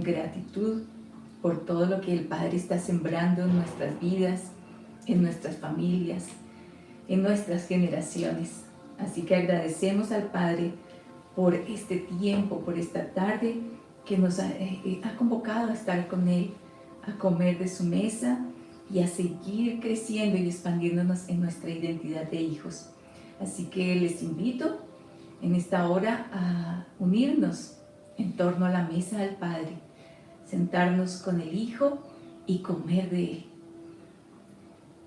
con gratitud por todo lo que el Padre está sembrando en nuestras vidas, en nuestras familias, en nuestras generaciones. Así que agradecemos al Padre por este tiempo, por esta tarde que nos ha convocado a estar con Él, a comer de su mesa y a seguir creciendo y expandiéndonos en nuestra identidad de hijos. Así que les invito en esta hora a unirnos en torno a la mesa del Padre, sentarnos con el Hijo y comer de Él.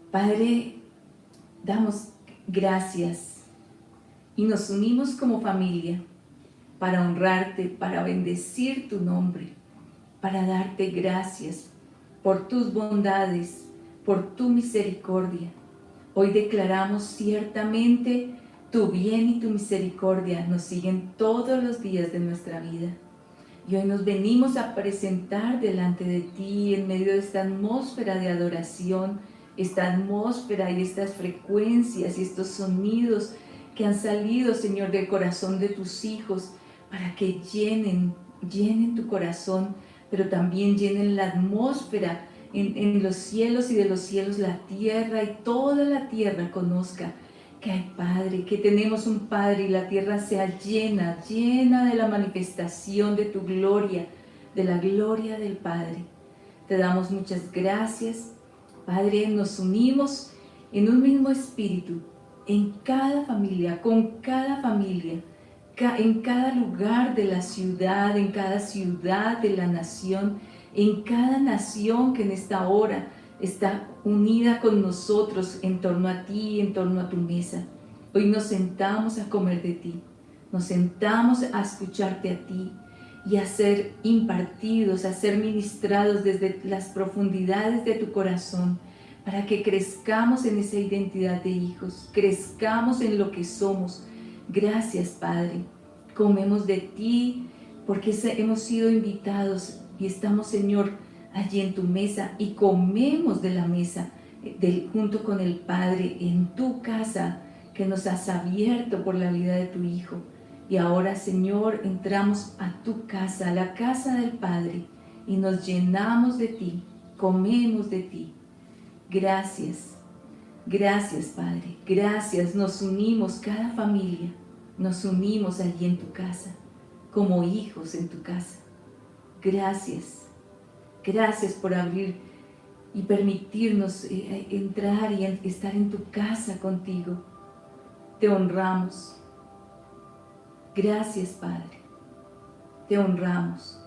Padre, damos gracias y nos unimos como familia para honrarte, para bendecir tu nombre, para darte gracias por tus bondades, por tu misericordia. Hoy declaramos ciertamente tu bien y tu misericordia nos siguen todos los días de nuestra vida. Y hoy nos venimos a presentar delante de ti en medio de esta atmósfera de adoración, esta atmósfera y estas frecuencias y estos sonidos que han salido, Señor, del corazón de tus hijos, para que llenen tu corazón, pero también llenen la atmósfera en los cielos y de los cielos la tierra, y toda la tierra conozca que hay Padre, que tenemos un Padre, y la tierra sea llena de la manifestación de tu gloria, de la gloria del Padre. Te damos muchas gracias, Padre. Nos unimos en un mismo espíritu, en cada familia, con cada familia, en cada lugar de la ciudad, en cada ciudad de la nación, en cada nación que en esta hora está unida con nosotros en torno a ti, en torno a tu mesa. Hoy nos sentamos a comer de ti, nos sentamos a escucharte a ti y a ser impartidos, a ser ministrados desde las profundidades de tu corazón, para que crezcamos en esa identidad de hijos, crezcamos en lo que somos. Gracias, Padre. Comemos de ti porque hemos sido invitados y estamos, Señor, allí en tu mesa, y comemos de la mesa junto con el Padre en tu casa que nos has abierto por la vida de tu Hijo. Y ahora, Señor, entramos a tu casa, a la casa del Padre, y nos llenamos de ti, comemos de ti. Gracias, gracias, Padre, gracias. Nos unimos, cada familia, nos unimos allí en tu casa, como hijos en tu casa. Gracias, gracias por abrir y permitirnos entrar y estar en tu casa contigo. Te honramos. Gracias, Padre. Te honramos,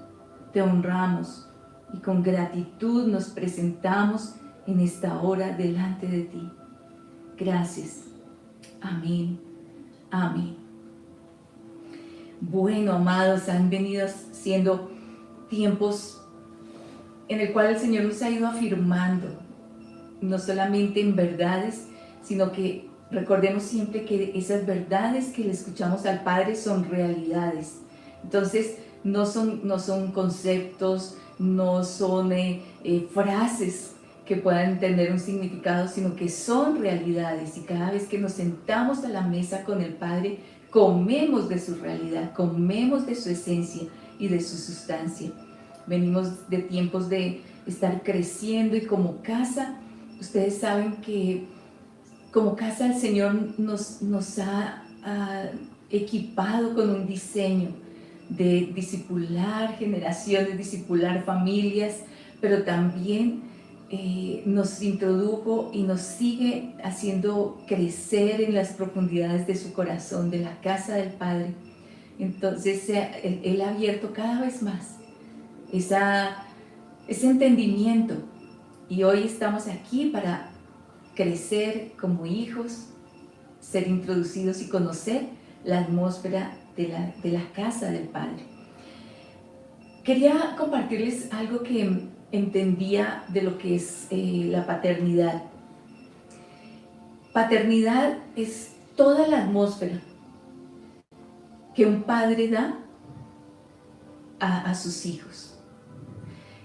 y con gratitud nos presentamos en esta hora delante de ti. Gracias. Amén. Amén. Bueno, amados, han venido siendo tiempos en el cual el Señor nos ha ido afirmando, no solamente en verdades, sino que recordemos siempre que esas verdades que le escuchamos al Padre son realidades. Entonces, no son conceptos, no son frases que puedan tener un significado, sino que son realidades. Y cada vez que nos sentamos a la mesa con el Padre, comemos de su realidad, comemos de su esencia y de su sustancia. Venimos de tiempos de estar creciendo, y como casa, ustedes saben que como casa el Señor nos ha equipado con un diseño de discipular generaciones, discipular familias, pero también nos introdujo y nos sigue haciendo crecer en las profundidades de su corazón, de la casa del Padre. Entonces Él ha abierto cada vez más ese entendimiento, y hoy estamos aquí para crecer como hijos, ser introducidos y conocer la atmósfera de la casa del Padre. Quería compartirles algo que entendía de lo que es la paternidad. Paternidad es toda la atmósfera que un padre da a sus hijos.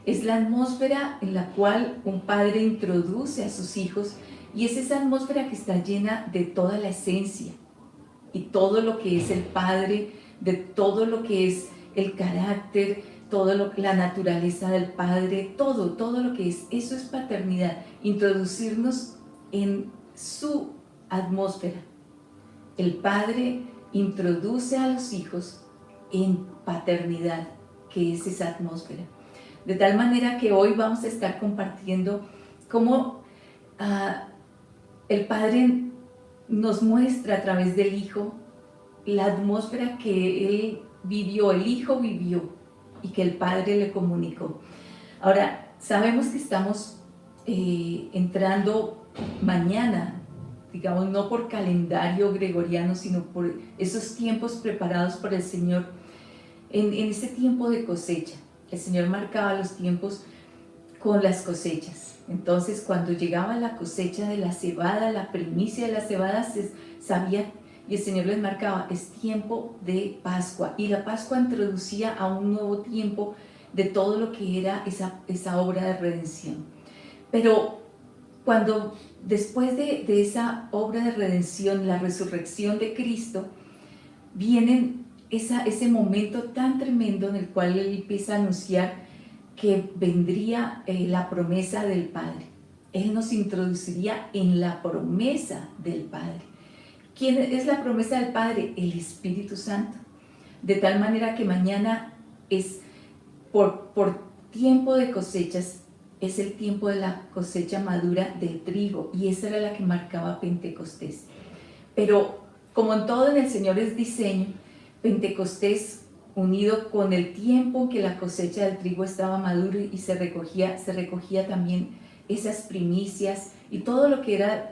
Es la atmósfera en la cual un padre introduce a sus hijos, y es esa atmósfera que está llena de toda la esencia y todo lo que es el Padre, de todo lo que es el carácter, todo la naturaleza del Padre, todo lo que es. Eso es paternidad, introducirnos en su atmósfera. El Padre introduce a los hijos en paternidad, que es esa atmósfera. De tal manera que hoy vamos a estar compartiendo cómo el Padre nos muestra a través del Hijo la atmósfera que Él vivió, el Hijo vivió y que el Padre le comunicó. Ahora, sabemos que estamos entrando mañana, digamos, no por calendario gregoriano, sino por esos tiempos preparados por el Señor, en ese tiempo de cosecha. El Señor marcaba los tiempos con las cosechas. Entonces, cuando llegaba la cosecha de la cebada, la primicia de la cebada, se sabía, y el Señor les marcaba, es tiempo de Pascua. Y la Pascua introducía a un nuevo tiempo de todo lo que era esa obra de redención. Pero cuando después de esa obra de redención, la resurrección de Cristo, viene ese momento tan tremendo en el cual Él empieza a anunciar que vendría la promesa del Padre. Él nos introduciría en la promesa del Padre. ¿Quién es la promesa del Padre? El Espíritu Santo. De tal manera que mañana es por tiempo de cosechas, es el tiempo de la cosecha madura del trigo, y esa era la que marcaba Pentecostés. Pero como en todo en el Señor es diseño, Pentecostés unido con el tiempo que la cosecha del trigo estaba maduro y se recogía también esas primicias y todo lo que era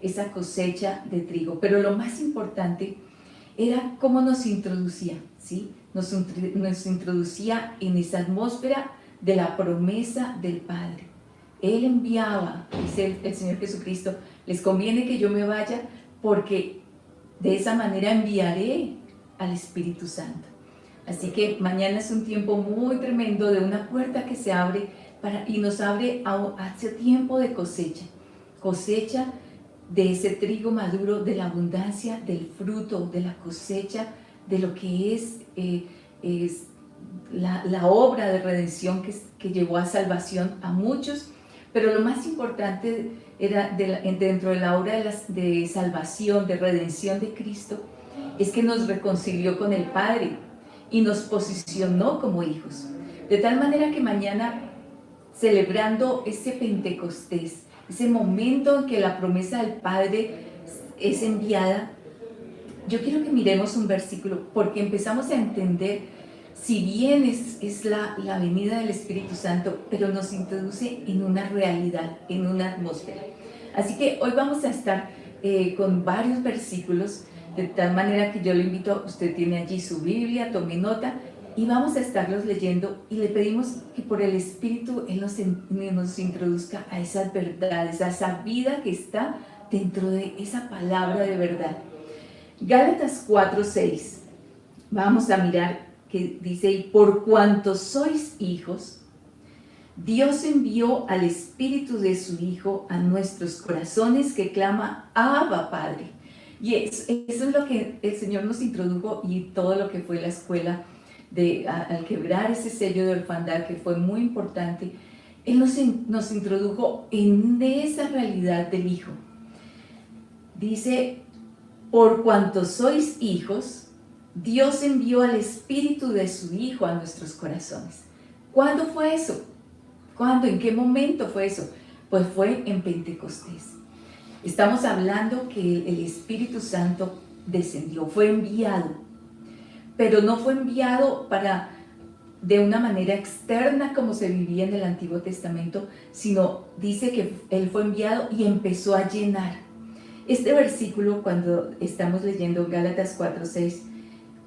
esa cosecha de trigo. Pero lo más importante era cómo nos introducía, ¿sí? Nos introducía en esa atmósfera de la promesa del Padre. Él enviaba, dice el Señor Jesucristo, les conviene que yo me vaya porque de esa manera enviaré al Espíritu Santo. Así que mañana es un tiempo muy tremendo de una puerta que se abre y nos abre hacia tiempo de cosecha de ese trigo maduro, de la abundancia, del fruto, de la cosecha, de lo que es la obra de redención que llevó a salvación a muchos. Pero lo más importante era dentro de la obra de salvación, de redención de Cristo, es que nos reconcilió con el Padre y nos posicionó como hijos. De tal manera que mañana, celebrando ese Pentecostés, ese momento en que la promesa del Padre es enviada, yo quiero que miremos un versículo, porque empezamos a entender, si bien es la venida del Espíritu Santo, pero nos introduce en una realidad, en una atmósfera. Así que hoy vamos a estar con varios versículos, de tal manera que yo le invito, usted tiene allí su Biblia, tome nota, y vamos a estarlos leyendo, y le pedimos que por el Espíritu Él nos introduzca a esas verdades, a esa vida que está dentro de esa palabra de verdad. Gálatas 4:6, vamos a mirar que dice, y por cuanto sois hijos, Dios envió al Espíritu de su Hijo a nuestros corazones que clama, Abba, Padre. Y eso es lo que el Señor nos introdujo, y todo lo que fue la escuela al quebrar ese sello de orfandad, que fue muy importante. Él nos introdujo en esa realidad del Hijo. Dice, por cuanto sois hijos, Dios envió al Espíritu de su Hijo a nuestros corazones. ¿Cuándo fue eso? ¿Cuándo? ¿En qué momento fue eso? Pues fue en Pentecostés. Estamos hablando que el Espíritu Santo descendió, fue enviado, pero no fue enviado de una manera externa como se vivía en el Antiguo Testamento, sino dice que Él fue enviado y empezó a llenar. Este versículo, cuando estamos leyendo Gálatas 4:6,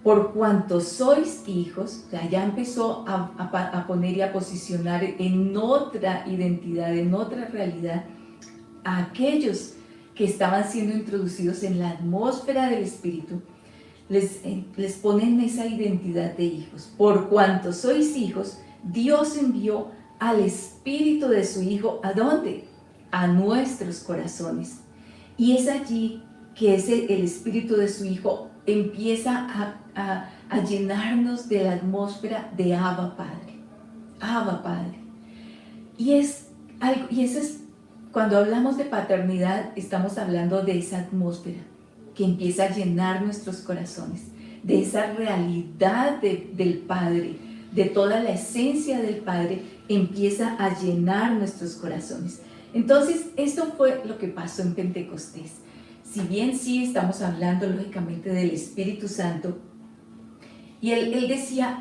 por cuanto sois hijos, ya empezó a poner y a posicionar en otra identidad, en otra realidad, a aquellos que estaban siendo introducidos en la atmósfera del Espíritu, les ponen esa identidad de hijos. Por cuanto sois hijos, Dios envió al Espíritu de su Hijo, ¿a dónde? A nuestros corazones. Y es allí que el Espíritu de su Hijo empieza a llenarnos de la atmósfera de Abba Padre. Abba, Padre. Y eso es, cuando hablamos de paternidad, estamos hablando de esa atmósfera que empieza a llenar nuestros corazones, de esa realidad del Padre, de toda la esencia del Padre, empieza a llenar nuestros corazones. Entonces, esto fue lo que pasó en Pentecostés. Si bien sí estamos hablando lógicamente del Espíritu Santo, y él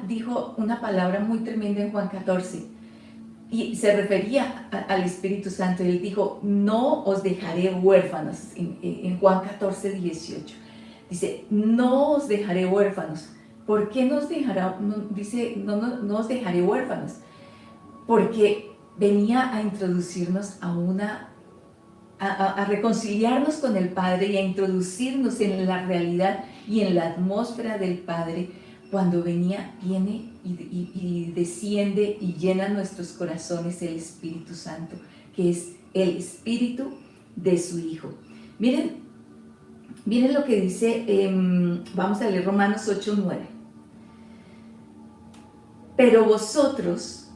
dijo una palabra muy tremenda en Juan 14, y se refería al Espíritu Santo. Él dijo, no os dejaré huérfanos, en Juan 14, 18. Dice, no os dejaré huérfanos. ¿Por qué nos dejará? Dice, no os dejaré huérfanos. Porque venía a introducirnos a reconciliarnos con el Padre y a introducirnos en la realidad y en la atmósfera del Padre. Cuando viene y desciende y llena nuestros corazones el Espíritu Santo, que es el Espíritu de su Hijo. Miren lo que dice, vamos a leer Romanos 8:9. Pero vosotros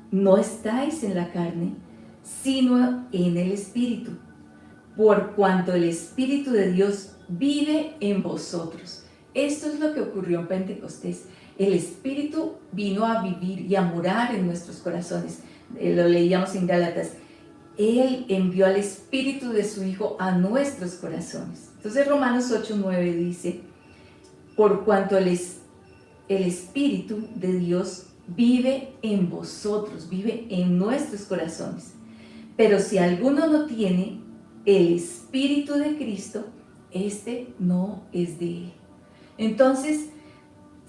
no estáis en la carne, sino en el Espíritu, por cuanto el Espíritu de Dios vive en vosotros. Esto es lo que ocurrió en Pentecostés. El Espíritu vino a vivir y a morar en nuestros corazones. Lo leíamos en Gálatas. Él envió al Espíritu de su Hijo a nuestros corazones. Entonces Romanos 8:9 dice, por cuanto el Espíritu de Dios vive en vosotros, vive en nuestros corazones. Pero si alguno no tiene el Espíritu de Cristo, este no es de él. Entonces,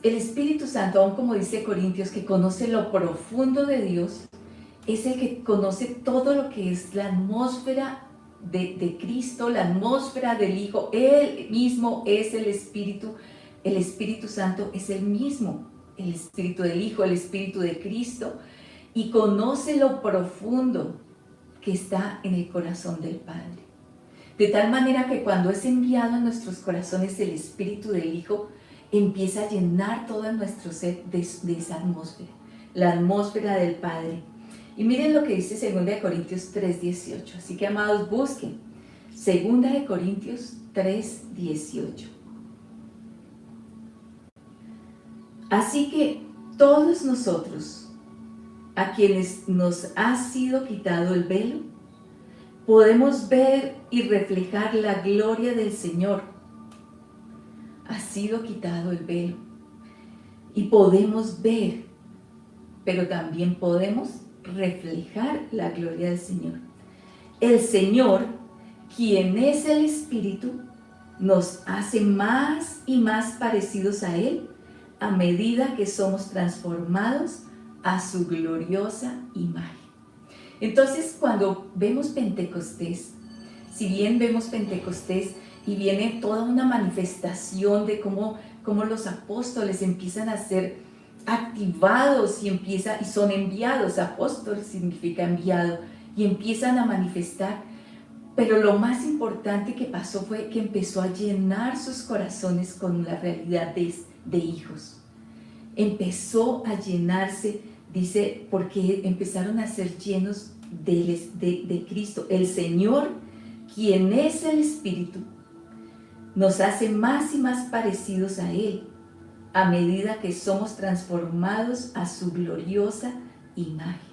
el Espíritu Santo, aún como dice Corintios, que conoce lo profundo de Dios, es el que conoce todo lo que es la atmósfera de Cristo, la atmósfera del Hijo. Él mismo es el Espíritu Santo es el mismo, el Espíritu del Hijo, el Espíritu de Cristo, y conoce lo profundo que está en el corazón del Padre. De tal manera que cuando es enviado a nuestros corazones el Espíritu del Hijo, empieza a llenar todo nuestro ser de esa atmósfera, la atmósfera del Padre. Y miren lo que dice 2 Corintios 3:18. Así que, amados, busquen 2 Corintios 3:18. Así que todos nosotros, a quienes nos ha sido quitado el velo, podemos ver y reflejar la gloria del Señor. Ha sido quitado el velo y podemos ver, pero también podemos reflejar la gloria del Señor. El Señor, quien es el Espíritu, nos hace más y más parecidos a Él a medida que somos transformados a su gloriosa imagen. Entonces, cuando vemos Pentecostés, si bien vemos Pentecostés y viene toda una manifestación de cómo los apóstoles empiezan a ser activados y son enviados. Apóstol significa enviado, y empiezan a manifestar. Pero lo más importante que pasó fue que empezó a llenar sus corazones con la realidad de hijos. Empezó a llenarse, dice, porque empezaron a ser llenos de Cristo. El Señor, quien es el Espíritu, nos hace más y más parecidos a Él a medida que somos transformados a su gloriosa imagen.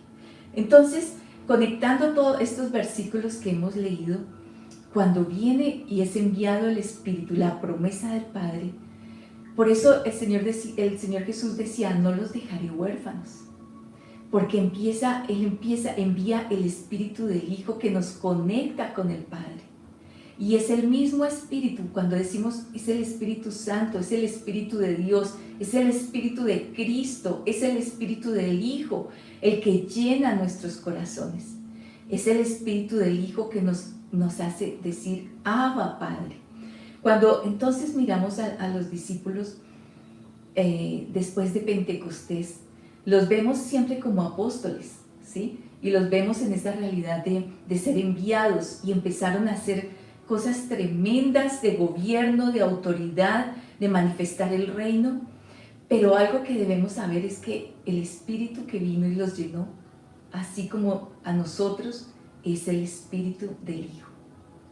Entonces, conectando todos estos versículos que hemos leído, cuando viene y es enviado el Espíritu, la promesa del Padre, por eso el Señor Jesús decía, no los dejaré huérfanos, porque envía el Espíritu del Hijo que nos conecta con el Padre. Y es el mismo Espíritu, cuando decimos es el Espíritu Santo, es el Espíritu de Dios, es el Espíritu de Cristo, es el Espíritu del Hijo, el que llena nuestros corazones. Es el Espíritu del Hijo que nos hace decir, Abba, Padre. Cuando entonces miramos a los discípulos después de Pentecostés, los vemos siempre como apóstoles, ¿sí? Y los vemos en esa realidad de ser enviados, y empezaron a hacer cosas tremendas de gobierno, de autoridad, de manifestar el reino. Pero algo que debemos saber es que el Espíritu que vino y los llenó, así como a nosotros, es el Espíritu del Hijo.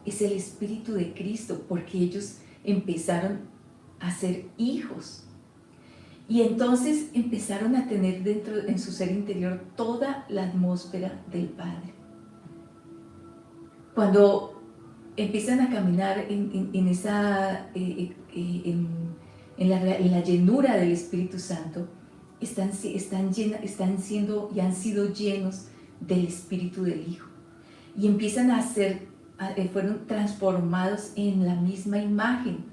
Es el Espíritu de Cristo, porque ellos empezaron a ser hijos. Y entonces empezaron a tener dentro, en su ser interior, toda la atmósfera del Padre. Cuando empiezan a caminar en la llenura del Espíritu Santo, están siendo y han sido llenos del Espíritu del Hijo. Y empiezan a ser, fueron transformados en la misma imagen,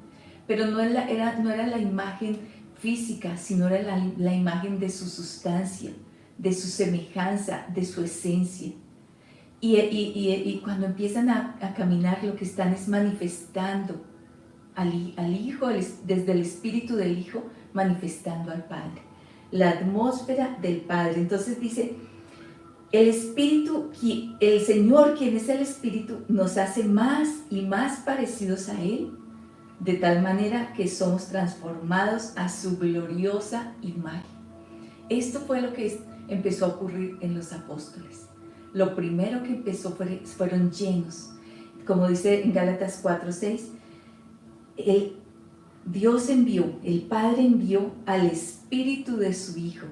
pero no era la imagen física, sino era la imagen de su sustancia, de su semejanza, de su esencia. Y cuando empiezan a caminar, lo que están es manifestando al Hijo, desde el Espíritu del Hijo, manifestando al Padre. La atmósfera del Padre. Entonces dice, el Espíritu, el Señor, quien es el Espíritu, nos hace más y más parecidos a Él, de tal manera que somos transformados a su gloriosa imagen. Esto fue lo que empezó a ocurrir en los apóstoles. Lo primero que empezó fueron llenos. Como dice en Gálatas 4:6, Dios envió, el Padre envió al Espíritu de su Hijo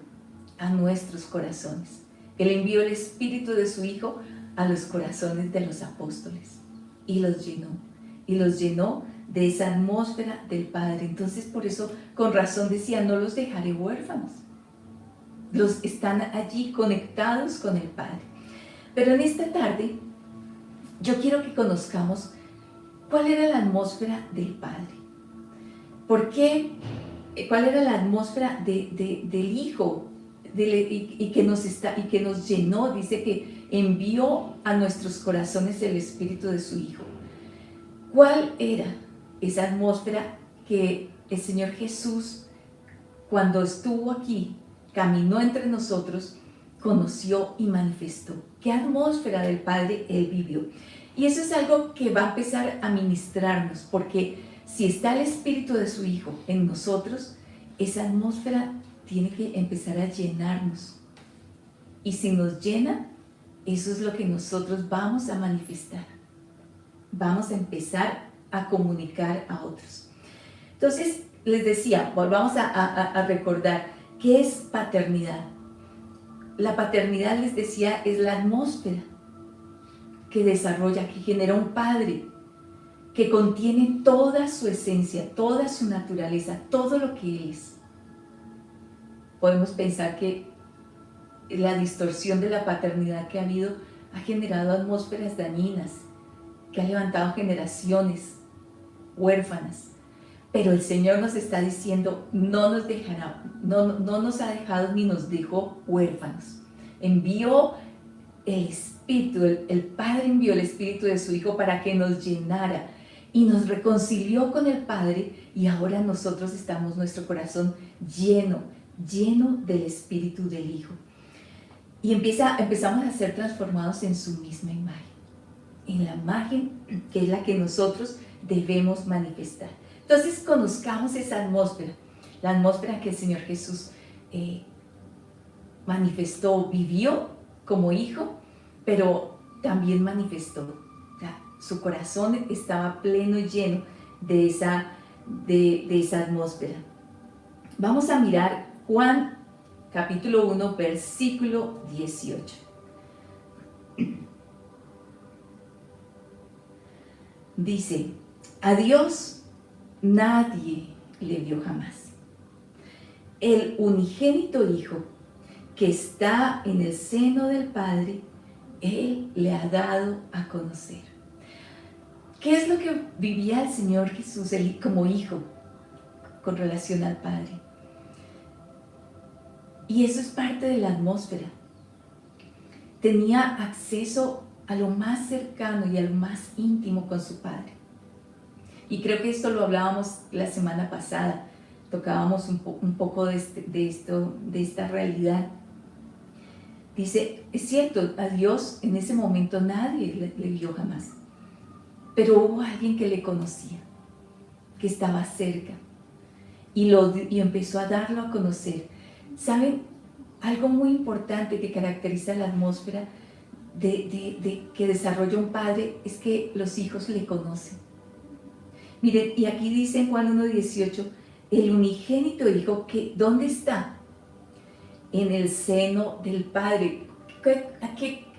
a nuestros corazones. Él envió el Espíritu de su Hijo a los corazones de los apóstoles y los llenó de esa atmósfera del Padre. Entonces, por eso, con razón decía, no los dejaré huérfanos. Están allí conectados con el Padre. Pero en esta tarde, yo quiero que conozcamos cuál era la atmósfera del Padre. ¿Por qué? ¿Cuál era la atmósfera del Hijo? Y que nos llenó, dice que envió a nuestros corazones el Espíritu de su Hijo. ¿Cuál era esa atmósfera que el Señor Jesús, cuando estuvo aquí, caminó entre nosotros, conoció y manifestó? ¿Qué atmósfera del Padre Él vivió? Y eso es algo que va a empezar a ministrarnos, porque si está el Espíritu de su Hijo en nosotros, esa atmósfera tiene que empezar a llenarnos. Y si nos llena, eso es lo que nosotros vamos a manifestar. Vamos a empezar a comunicar a otros. Entonces, les decía, volvamos a recordar, ¿qué es paternidad? La paternidad, les decía, es la atmósfera que desarrolla, que genera un padre, que contiene toda su esencia, toda su naturaleza, todo lo que Él es. Podemos pensar que la distorsión de la paternidad que ha habido ha generado atmósferas dañinas, que ha levantado generaciones huérfanas. Pero el Señor nos está diciendo, no nos dejará, no nos ha dejado ni nos dejó huérfanos. Envió el Espíritu, el Padre envió el Espíritu de su Hijo para que nos llenara y nos reconcilió con el Padre, y ahora nosotros estamos, nuestro corazón lleno del Espíritu del Hijo. Y empezamos a ser transformados en su misma imagen, en la imagen que es la que nosotros debemos manifestar. Entonces conozcamos esa atmósfera, la atmósfera que el Señor Jesús manifestó, vivió como hijo, pero también manifestó. O sea, su corazón estaba pleno y lleno de esa atmósfera. Vamos a mirar Juan capítulo 1, versículo 18. Dice, a Dios nadie le vio jamás. El unigénito Hijo que está en el seno del Padre, Él le ha dado a conocer. ¿Qué es lo que vivía el Señor Jesús como hijo con relación al Padre? Y eso es parte de la atmósfera. Tenía acceso a lo más cercano y a lo más íntimo con su Padre. Y creo que esto lo hablábamos la semana pasada, tocábamos un poco de esta realidad. Dice, es cierto, a Dios en ese momento nadie le vio jamás, pero hubo alguien que le conocía, que estaba cerca. y empezó a darlo a conocer. ¿Saben? Algo muy importante que caracteriza la atmósfera que desarrolla un padre es que los hijos le conocen. Miren, y aquí dice en Juan 1:18, el unigénito hijo, que ¿dónde está? En el seno del Padre.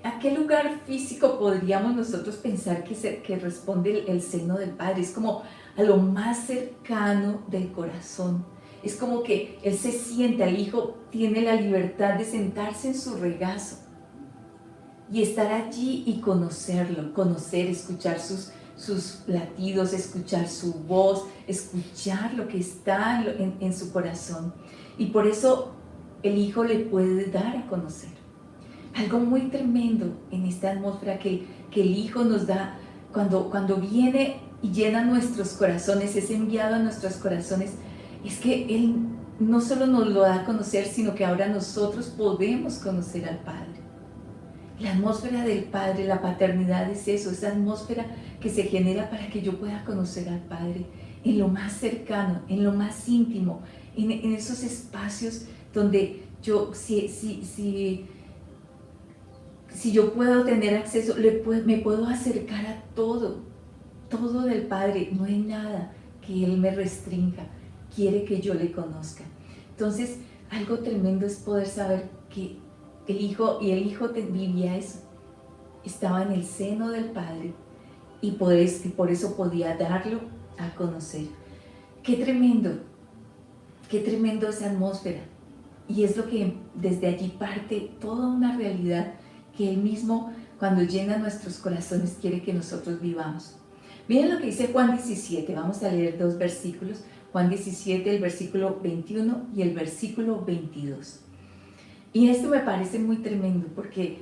¿A qué lugar físico podríamos nosotros pensar que responde el seno del Padre? Es como a lo más cercano del corazón. Es como que Él se siente, el Hijo tiene la libertad de sentarse en su regazo y estar allí y conocerlo, escuchar sus latidos, escuchar su voz, escuchar lo que está en su corazón. Y por eso el Hijo le puede dar a conocer. Algo muy tremendo en esta atmósfera que el Hijo nos da cuando viene y llena nuestros corazones, es enviado a nuestros corazones, es que Él no solo nos lo da a conocer, sino que ahora nosotros podemos conocer al Padre. La atmósfera del Padre, la paternidad es eso, esa atmósfera que se genera para que yo pueda conocer al Padre en lo más cercano, en lo más íntimo, en esos espacios donde yo, si yo puedo tener acceso, me puedo acercar a todo del Padre. No hay nada que Él me restrinja, quiere que yo le conozca. Entonces, algo tremendo es poder saber que el Hijo vivía eso, estaba en el seno del Padre y por eso podía darlo a conocer. Qué tremendo esa atmósfera. Y es lo que desde allí parte toda una realidad que Él mismo, cuando llena nuestros corazones, quiere que nosotros vivamos. Miren lo que dice Juan 17, vamos a leer 2 versículos, Juan 17, el versículo 21 y el versículo 22. Y esto me parece muy tremendo porque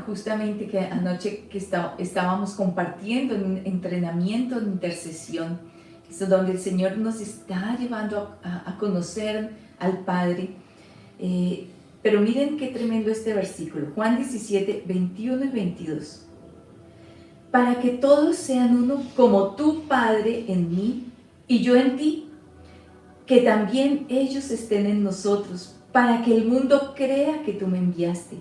justamente que anoche que estábamos compartiendo en entrenamiento, en intercesión, es donde el Señor nos está llevando a conocer al Padre. Pero miren qué tremendo este versículo, Juan 17, 21 y 22. Para que todos sean uno como tu Padre en mí y yo en ti, que también ellos estén en nosotros, para que el mundo crea que tú me enviaste.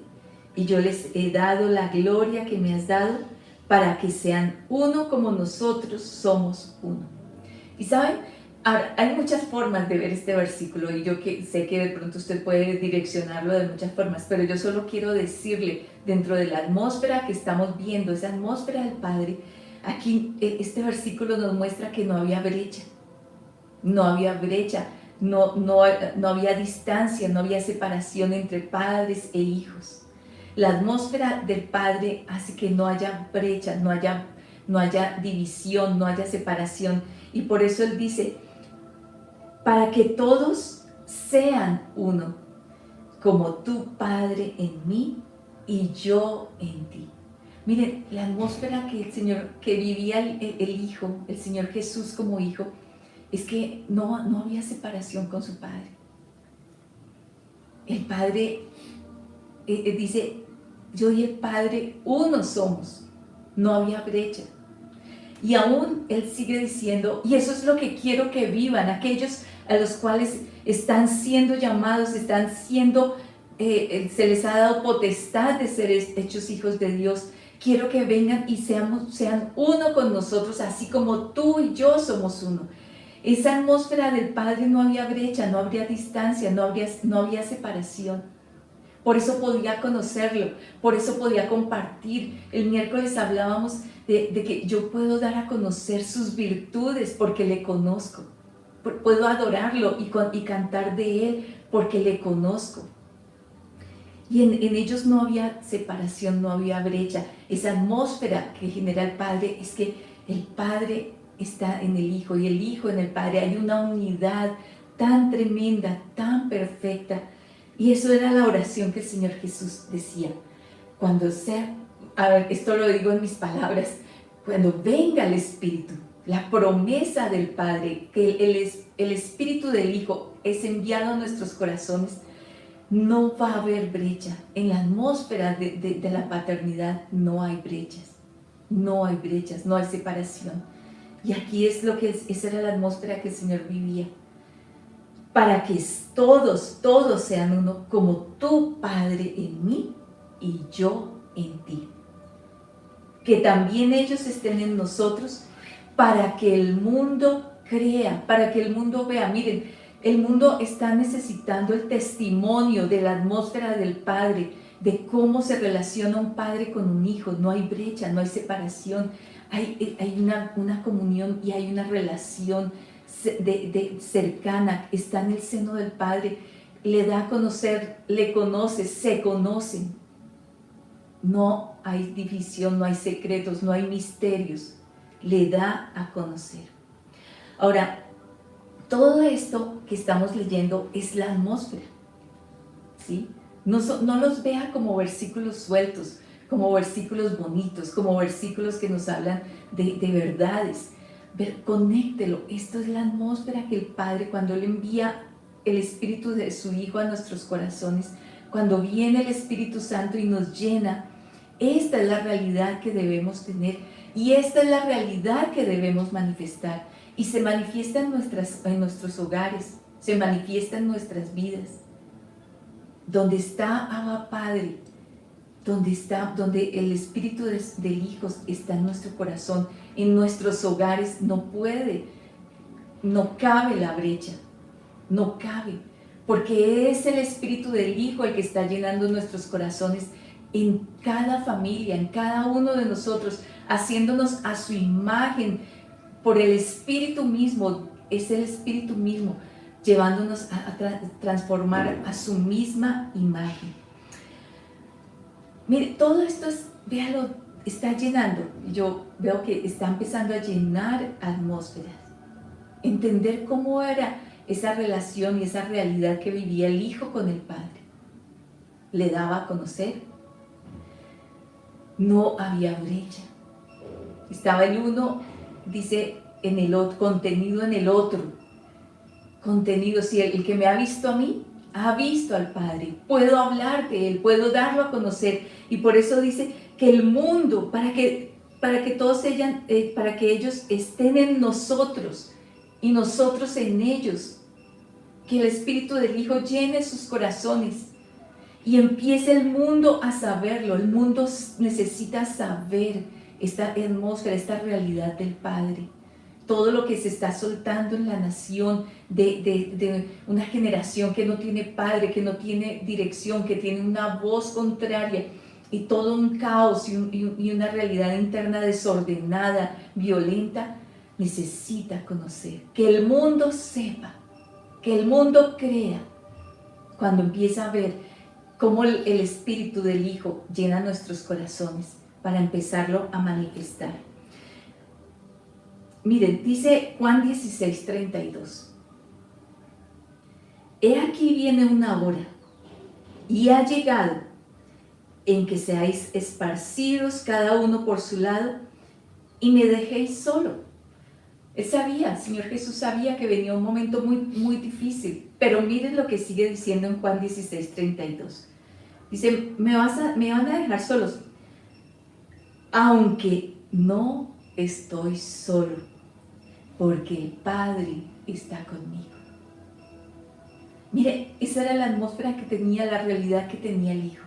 Y yo les he dado la gloria que me has dado, para que sean uno como nosotros somos uno. Y saben, ahora, hay muchas formas de ver este versículo y yo sé que de pronto usted puede direccionarlo de muchas formas, pero yo solo quiero decirle, dentro de la atmósfera que estamos viendo, esa atmósfera del Padre, aquí este versículo nos muestra que no había brecha. No había brecha, no había distancia, no había separación entre padres e hijos. La atmósfera del Padre hace que no haya brecha, no haya división, no haya separación. Y por eso Él dice, para que todos sean uno, como tu Padre en mí y yo en ti. Miren, la atmósfera que vivía el Hijo, el Señor Jesús como Hijo, es que no había separación con su Padre. El Padre dice, yo y el Padre uno somos, no había brecha. Y aún Él sigue diciendo, y eso es lo que quiero que vivan, aquellos a los cuales están siendo llamados, se les ha dado potestad de ser hechos hijos de Dios. Quiero que vengan y sean uno con nosotros, así como tú y yo somos uno. Esa atmósfera del Padre no había brecha, no habría distancia, no había separación. Por eso podía conocerlo, por eso podía compartir. El miércoles hablábamos de que yo puedo dar a conocer sus virtudes porque le conozco. Puedo adorarlo y cantar de Él porque le conozco. Y en ellos no había separación, no había brecha. Esa atmósfera que genera el Padre es que el Padre está en el Hijo y el Hijo en el Padre. Hay una unidad tan tremenda, tan perfecta. Y eso era la oración que el Señor Jesús decía. Esto lo digo en mis palabras, cuando venga el Espíritu, la promesa del Padre, que el Espíritu del Hijo es enviado a nuestros corazones, no va a haber brecha. En la atmósfera de la paternidad no hay brechas, no hay separación. Y aquí esa era la atmósfera que el Señor vivía. para que todos sean uno, como tu Padre en mí y yo en ti. Que también ellos estén en nosotros, para que el mundo crea, para que el mundo vea. Miren, el mundo está necesitando el testimonio de la atmósfera del Padre, de cómo se relaciona un padre con un hijo. No hay brecha, no hay separación, hay una comunión y hay una relación cercana. Está en el seno del Padre, le da a conocer, le conoce, se conocen. No hay división, no hay secretos, no hay misterios. Le da a conocer. Ahora, todo esto que estamos leyendo es la atmósfera, ¿sí? No los vea como versículos sueltos, como versículos bonitos, como versículos que nos hablan de verdades. Conéctelo. Esto es la atmósfera que el Padre, cuando Él envía el Espíritu de su Hijo a nuestros corazones, cuando viene el Espíritu Santo y nos llena, esta es la realidad que debemos tener y esta es la realidad que debemos manifestar. Y se manifiesta en nuestros hogares, se manifiesta en nuestras vidas. Donde está Abba Padre, donde el Espíritu del Hijo está en nuestro corazón, en nuestros hogares, no cabe la brecha, no cabe, porque es el Espíritu del Hijo el que está llenando nuestros corazones en cada familia, en cada uno de nosotros, haciéndonos a su imagen por el Espíritu mismo. Es el Espíritu mismo llevándonos a transformar a su misma imagen. Mire, todo esto véalo, está llenando. Yo veo que está empezando a llenar atmósferas. Entender cómo era esa relación y esa realidad que vivía el Hijo con el Padre. Le daba a conocer. No había brecha. Estaba el uno, dice, en el otro, contenido en el otro. Contenido, si el que me ha visto a mí, ha visto al Padre. Puedo hablar de Él, puedo darlo a conocer. Y por eso dice que el mundo, para que para que ellos estén en nosotros y nosotros en ellos. Que el Espíritu del Hijo llene sus corazones y empiece el mundo a saberlo. El mundo necesita saber esta atmósfera, esta realidad del Padre. Todo lo que se está soltando en la nación de una generación que no tiene padre, que no tiene dirección, que tiene una voz contraria y todo un caos y una realidad interna desordenada, violenta, necesita conocer. Que el mundo sepa, que el mundo crea, cuando empieza a ver cómo el Espíritu del Hijo llena nuestros corazones para empezarlo a manifestar. Miren, dice Juan 16:32. He aquí viene una hora, y ha llegado, en que seáis esparcidos cada uno por su lado, y me dejéis solo. Él sabía, el Señor Jesús sabía que venía un momento muy, muy difícil, pero miren lo que sigue diciendo en Juan 16:32. Dice, me van a dejar solos, aunque no estoy solo, porque el Padre está conmigo. Mire, esa era la atmósfera que tenía, la realidad que tenía el Hijo.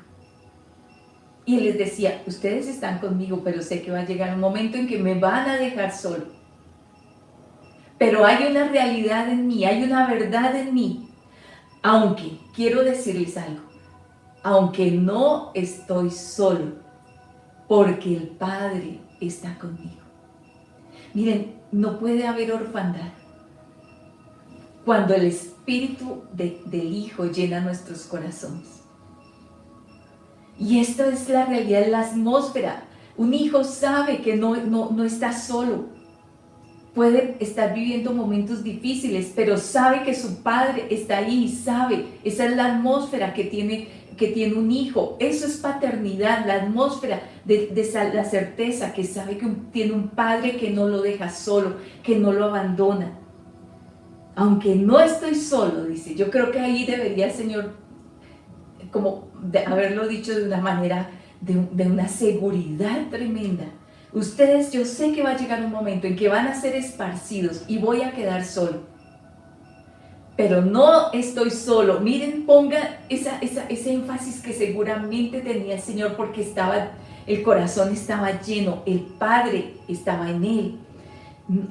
Y Él les decía, ustedes están conmigo, pero sé que va a llegar un momento en que me van a dejar solo. Pero hay una realidad en mí, hay una verdad en mí. Aunque, quiero decirles algo, aunque no estoy solo, porque el Padre está conmigo. Miren, no puede haber orfandad cuando el Espíritu del Hijo llena nuestros corazones. Y esto es la realidad, la atmósfera. Un hijo sabe que no está solo. Puede estar viviendo momentos difíciles, pero sabe que su Padre está ahí, sabe. Esa es la atmósfera que tiene un hijo. Eso es paternidad, la atmósfera de la certeza que sabe que tiene un Padre que no lo deja solo, que no lo abandona. Aunque no estoy solo, dice. Yo creo que ahí debería el Señor como haberlo dicho de una manera, de una seguridad tremenda. Ustedes, yo sé que va a llegar un momento en que van a ser esparcidos y voy a quedar solo. pero no estoy solo. Miren, ponga ese énfasis que seguramente tenía el Señor porque el corazón estaba lleno, el Padre estaba en él.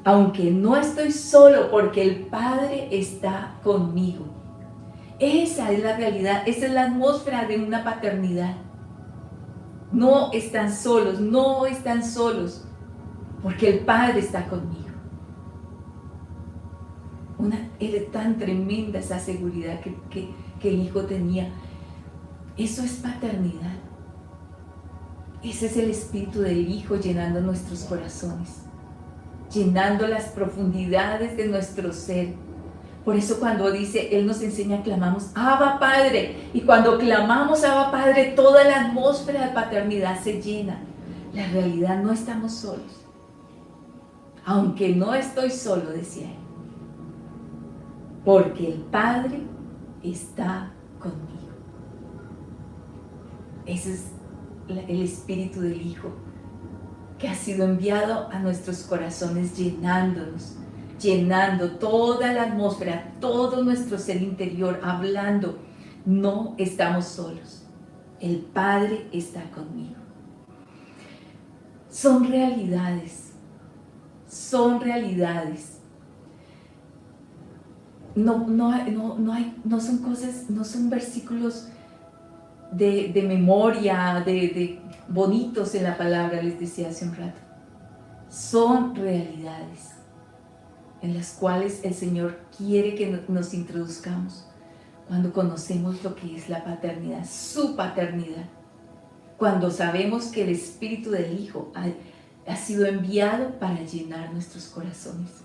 Aunque no estoy solo porque el Padre está conmigo. Esa es la realidad, esa es la atmósfera de una paternidad. No están solos, porque el Padre está conmigo. Era tan tremenda esa seguridad que el Hijo tenía. Eso es paternidad. Ese es el espíritu del Hijo llenando nuestros corazones, llenando las profundidades de nuestro ser. Por eso cuando dice, Él nos enseña, clamamos, Abba Padre. Y cuando clamamos, Abba Padre, toda la atmósfera de paternidad se llena. La realidad, no estamos solos. Aunque no estoy solo, decía Él. Porque el Padre está conmigo. Ese es el espíritu del Hijo que ha sido enviado a nuestros corazones, llenándonos, llenando toda la atmósfera, todo nuestro ser interior, hablando. No estamos solos. El Padre está conmigo. Son realidades. Son realidades. No son cosas, no son versículos de memoria, de bonitos en la palabra, les decía hace un rato. Son realidades en las cuales el Señor quiere que nos introduzcamos cuando conocemos lo que es la paternidad, su paternidad, cuando sabemos que el Espíritu del Hijo ha sido enviado para llenar nuestros corazones.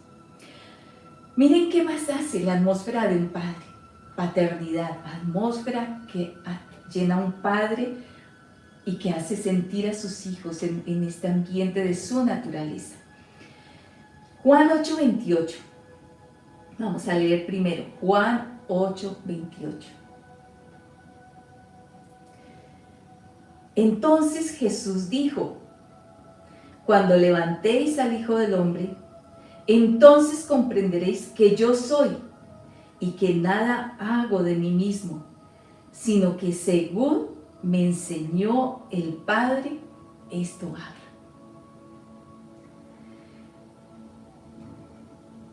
Miren qué más hace la atmósfera de un padre, paternidad, atmósfera que llena a un padre y que hace sentir a sus hijos en este ambiente de su naturaleza. Juan 8:28. Vamos a leer primero. Juan 8:28. Entonces Jesús dijo: cuando levantéis al Hijo del Hombre, entonces comprenderéis que yo soy y que nada hago de mí mismo, sino que según me enseñó el Padre, esto hablo.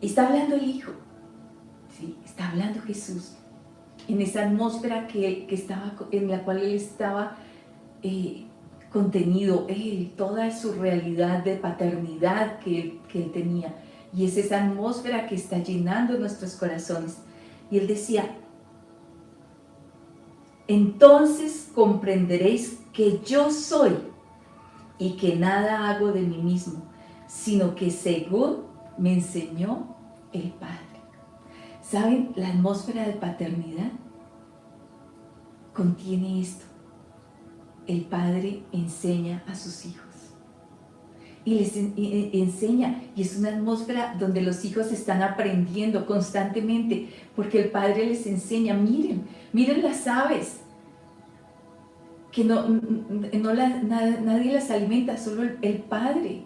Está hablando el Hijo, ¿sí? Está hablando Jesús en esa atmósfera en la cual Él estaba contenido, toda su realidad de paternidad que Él tenía. Y es esa atmósfera que está llenando nuestros corazones. Y Él decía: entonces comprenderéis que yo soy y que nada hago de mí mismo, sino que según me enseñó el Padre. ¿Saben? La atmósfera de paternidad contiene esto. El Padre enseña a sus hijos. Y les enseña, y es una atmósfera donde los hijos están aprendiendo constantemente, porque el Padre les enseña. Miren las aves, que nadie las alimenta, solo el Padre,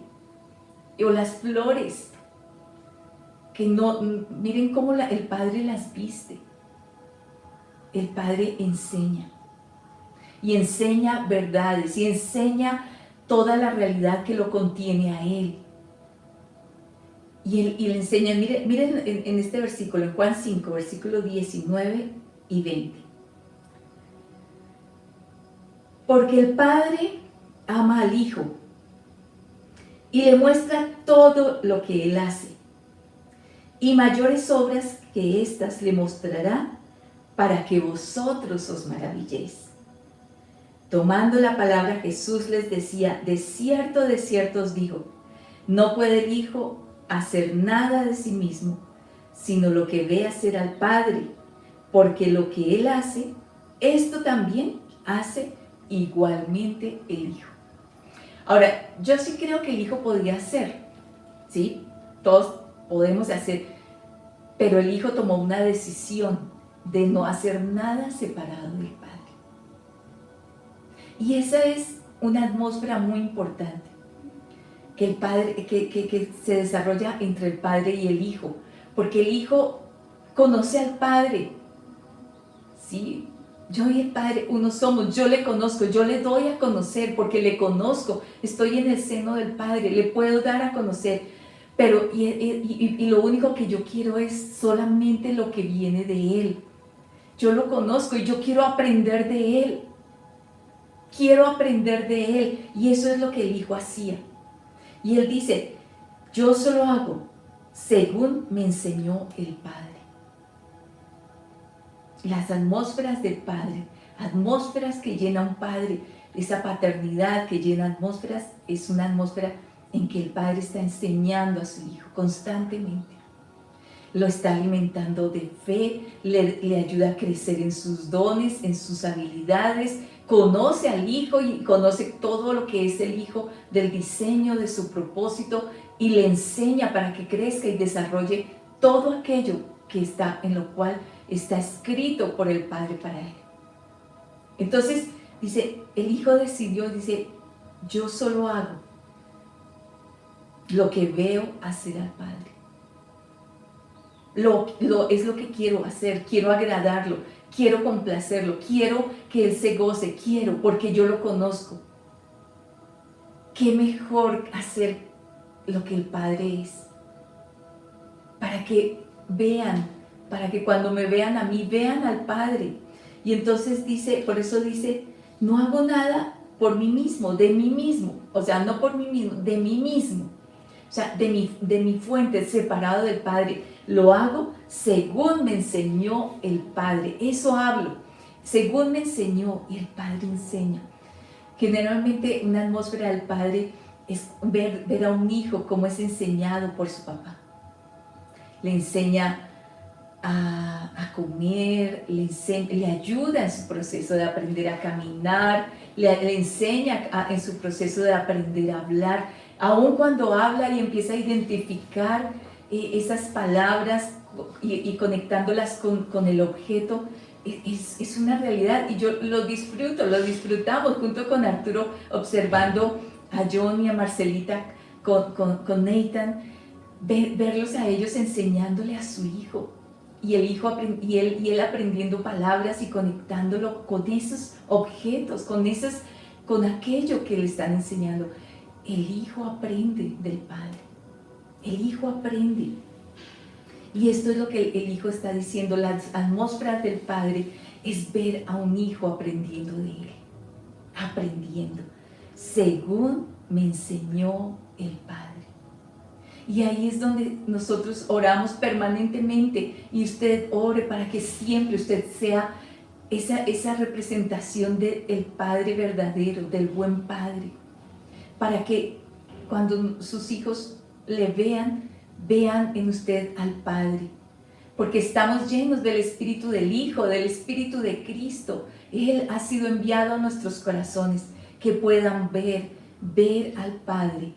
o las flores, que miren cómo el Padre las viste. El Padre enseña, y enseña verdades, y enseña toda la realidad que lo contiene a Él. Y le enseña, miren en este versículo, en Juan 5, versículos 19 y 20. Porque el Padre ama al Hijo y le muestra todo lo que Él hace. Y mayores obras que éstas le mostrará para que vosotros os maravilléis. Tomando la palabra, Jesús les decía: de cierto os digo, no puede el Hijo hacer nada de sí mismo, sino lo que ve hacer al Padre, porque lo que Él hace, esto también hace igualmente el Hijo. Ahora, yo sí creo que el Hijo podía hacer, ¿sí? Todos podemos hacer, pero el Hijo tomó una decisión de no hacer nada separado del Padre. Y esa es una atmósfera muy importante, que el se desarrolla entre el Padre y el Hijo, porque el Hijo conoce al Padre. Sí, yo y el Padre uno somos, yo le conozco, yo le doy a conocer porque le conozco, estoy en el seno del Padre, le puedo dar a conocer, pero y lo único que yo quiero es solamente lo que viene de Él. Yo lo conozco y yo quiero aprender de Él, quiero aprender de Él, y eso es lo que el Hijo hacía. Y Él dice, yo solo hago según me enseñó el Padre. Las atmósferas del Padre, atmósferas que llena un Padre, esa paternidad que llena atmósferas, es una atmósfera en que el Padre está enseñando a su Hijo constantemente. Lo está alimentando de fe, le ayuda a crecer en sus dones, en sus habilidades, conoce al Hijo y conoce todo lo que es el Hijo, del diseño, de su propósito, y le enseña para que crezca y desarrolle todo aquello que está, en lo cual está escrito por el Padre para él. Entonces, dice, el Hijo decidió, dice, yo solo hago lo que veo hacer al Padre. Es lo que quiero hacer, quiero agradarlo, quiero complacerlo, quiero que Él se goce, quiero, porque yo lo conozco. ¿Qué mejor hacer lo que el Padre es? Para que vean, para que cuando me vean a mí, vean al Padre. Y entonces dice, por eso dice, no hago nada por mí mismo, de mí mismo, o sea, no por mí mismo, de mí mismo, o sea, de mi fuente, separado del Padre. Lo hago según me enseñó el Padre, eso hablo, según me enseñó, y el Padre enseña. Generalmente una atmósfera del Padre es ver a un hijo como es enseñado por su papá. Le enseña a comer, le ayuda en su proceso de aprender a caminar, le enseña en su proceso de aprender a hablar, aun cuando habla y empieza a identificar esas palabras y conectándolas con el objeto, es una realidad, y yo lo disfrutamos junto con Arturo, observando a John y a Marcelita con Nathan, verlos a ellos enseñándole a su hijo, y él aprendiendo palabras y conectándolo con esos objetos, con aquello que le están enseñando. El hijo aprende del Padre, el hijo aprende. Y esto es lo que el hijo está diciendo, las atmósferas del Padre es ver a un hijo aprendiendo de él, aprendiendo, según me enseñó el Padre. Y ahí es donde nosotros oramos permanentemente, y usted ore para que siempre usted sea esa representación del Padre verdadero, del buen Padre, para que cuando sus hijos le vean en usted al Padre, porque estamos llenos del Espíritu del Hijo, del Espíritu de Cristo. Él ha sido enviado a nuestros corazones, que puedan ver al Padre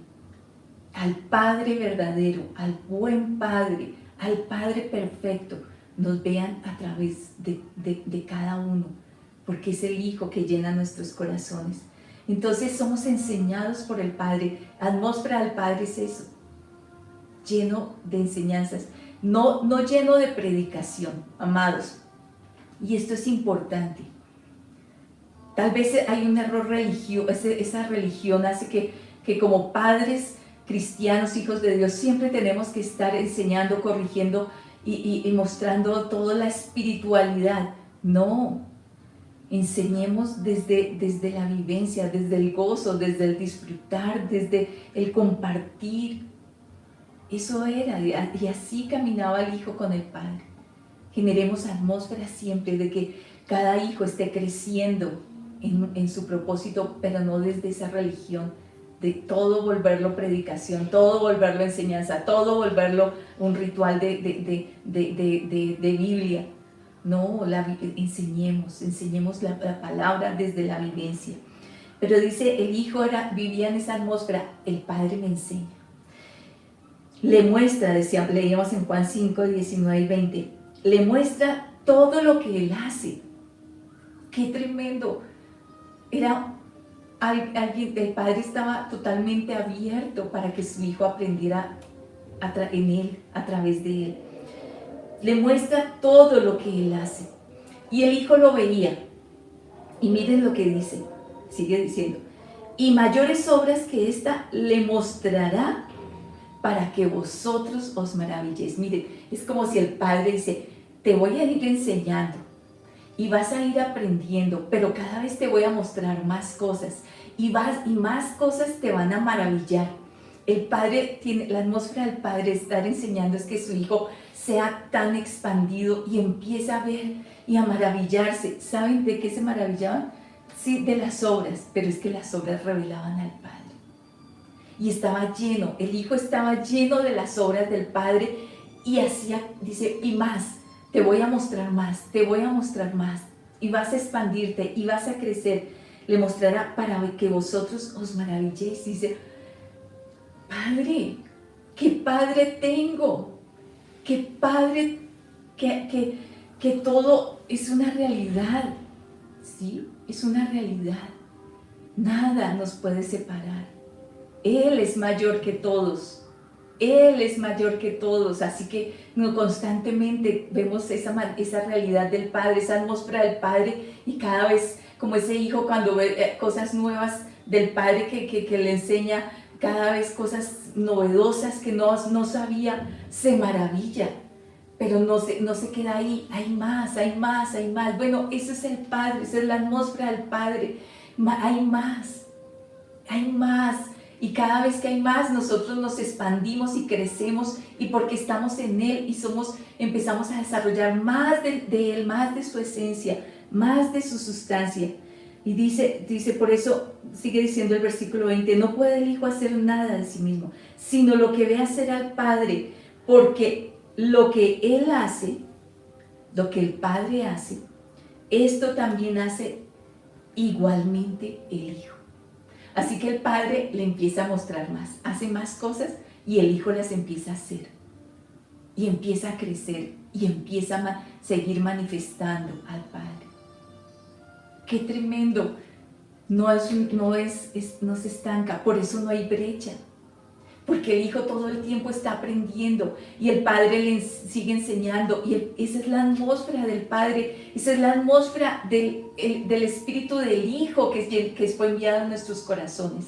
verdadero, al buen Padre, al Padre perfecto. Nos vean a través de cada uno, porque es el Hijo que llena nuestros corazones. Entonces somos enseñados por el Padre. Atmósfera del Padre es eso, lleno de enseñanzas, no lleno de predicación, amados. Y esto es importante. Tal vez hay un error religioso, esa religión hace que como padres cristianos, hijos de Dios, siempre tenemos que estar enseñando, corrigiendo y mostrando toda la espiritualidad. No, enseñemos desde la vivencia, desde el gozo, desde el disfrutar, desde el compartir. Eso era, y así caminaba el Hijo con el Padre. Generemos atmósfera siempre de que cada hijo esté creciendo en su propósito, pero no desde esa religión, de todo volverlo predicación, todo volverlo enseñanza, todo volverlo un ritual de Biblia. No, enseñemos la palabra desde la vivencia. Pero dice, el Hijo vivía en esa atmósfera, el Padre me enseña. Le muestra, leíamos en Juan 5, 19 y 20, le muestra todo lo que Él hace. ¡Qué tremendo! El Padre estaba totalmente abierto para que su Hijo aprendiera en Él, a través de Él. Le muestra todo lo que Él hace. Y el Hijo lo veía. Y miren lo que dice, sigue diciendo, y mayores obras que esta le mostrará para que vosotros os maravilléis. Miren, es como si el Padre dice, te voy a ir enseñando y vas a ir aprendiendo, pero cada vez te voy a mostrar más cosas y más cosas te van a maravillar. El Padre tiene, la atmósfera del Padre estar enseñando es que su Hijo sea tan expandido y empieza a ver y a maravillarse. ¿Saben de qué se maravillaban? Sí, de las obras, pero es que las obras revelaban al Padre. Y estaba lleno, el Hijo estaba lleno de las obras del Padre y hacía, dice, y más, te voy a mostrar más, te voy a mostrar más, y vas a expandirte y vas a crecer. Le mostrará para que vosotros os maravilléis. Dice, Padre, qué Padre tengo, qué Padre, que todo es una realidad, ¿sí? Es una realidad. Nada nos puede separar. Él es mayor que todos. Él es mayor que todos. Así que constantemente vemos esa realidad del Padre, esa atmósfera del Padre, y cada vez como ese hijo cuando ve cosas nuevas del Padre que le enseña cada vez cosas novedosas que no sabía, se maravilla. Pero no se queda ahí, hay más, hay más, hay más. Bueno, eso es el Padre, esa es la atmósfera del Padre. Hay más, hay más. Y cada vez que hay más, nosotros nos expandimos y crecemos, y porque estamos en Él y empezamos a desarrollar más de Él, más de su esencia, más de su sustancia. Y dice, por eso sigue diciendo el versículo 20, no puede el Hijo hacer nada de sí mismo, sino lo que ve hacer al Padre, porque lo que Él hace, lo que el Padre hace, esto también hace igualmente el Hijo. Así que el Padre le empieza a mostrar más, hace más cosas y el Hijo las empieza a hacer. Y empieza a crecer y empieza a seguir manifestando al Padre. ¡Qué tremendo! No se estanca, por eso no hay brecha. Porque el Hijo todo el tiempo está aprendiendo y el Padre le sigue enseñando. Y esa es la atmósfera del Padre, esa es la atmósfera del Espíritu del Hijo que fue enviado a nuestros corazones.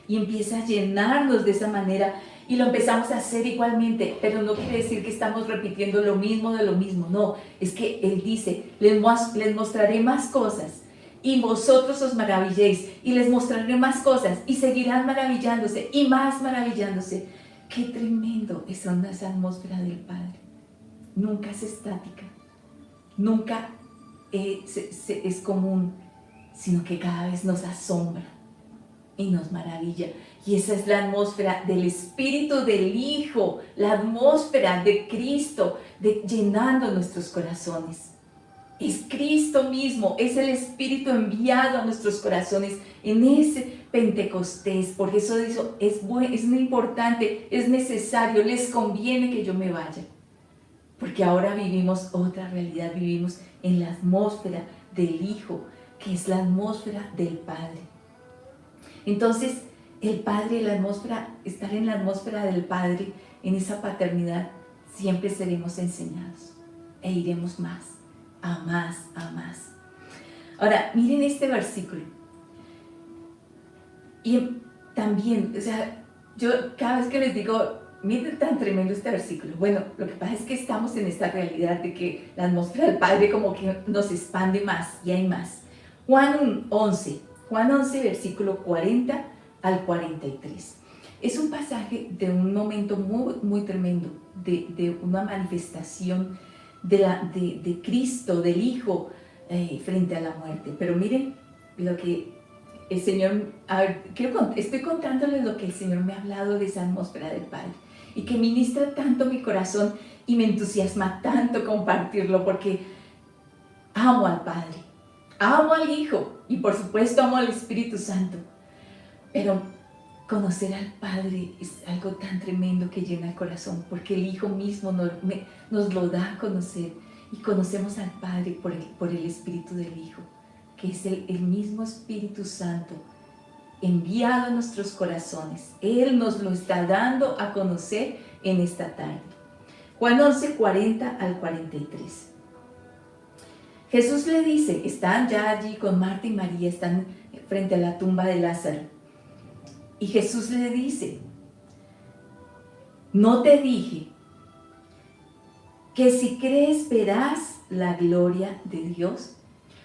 Y empieza a llenarnos de esa manera y lo empezamos a hacer igualmente. Pero no quiere decir que estamos repitiendo lo mismo de lo mismo, no. Es que Él dice, les mostraré más cosas. Y vosotros os maravilléis, y les mostraré más cosas, y seguirán maravillándose, y más maravillándose. ¡Qué tremendo! Esa es la atmósfera del Padre. Nunca es estática, nunca es común, sino que cada vez nos asombra y nos maravilla. Y esa es la atmósfera del Espíritu del Hijo, la atmósfera de Cristo, llenando nuestros corazones. Es Cristo mismo, es el Espíritu enviado a nuestros corazones en ese Pentecostés. Por eso es muy importante, es necesario, les conviene que yo me vaya. Porque ahora vivimos otra realidad, vivimos en la atmósfera del Hijo, que es la atmósfera del Padre. Entonces, el Padre, estar en la atmósfera del Padre, en esa paternidad, siempre seremos enseñados e iremos más. A más, a más. Ahora, miren este versículo. Y también, o sea, yo cada vez que les digo, miren tan tremendo este versículo. Bueno, lo que pasa es que estamos en esta realidad de que la atmósfera del Padre como que nos expande más y hay más. Juan 11, versículo 40 al 43. Es un pasaje de un momento muy, muy tremendo, de una manifestación de Cristo, del Hijo, frente a la muerte. Pero miren lo que el Señor, estoy contándoles lo que el Señor me ha hablado de esa atmósfera del Padre y que ministra tanto mi corazón y me entusiasma tanto compartirlo, porque amo al Padre, amo al Hijo y por supuesto amo al Espíritu Santo. Pero conocer al Padre es algo tan tremendo que llena el corazón, porque el Hijo mismo nos lo da a conocer, y conocemos al Padre por el Espíritu del Hijo, que es el mismo Espíritu Santo enviado a nuestros corazones. Él nos lo está dando a conocer en esta tarde. Juan 11, 40 al 43. Jesús le dice, están ya allí con Marta y María, están frente a la tumba de Lázaro. Y Jesús le dice, ¿no te dije que si crees verás la gloria de Dios?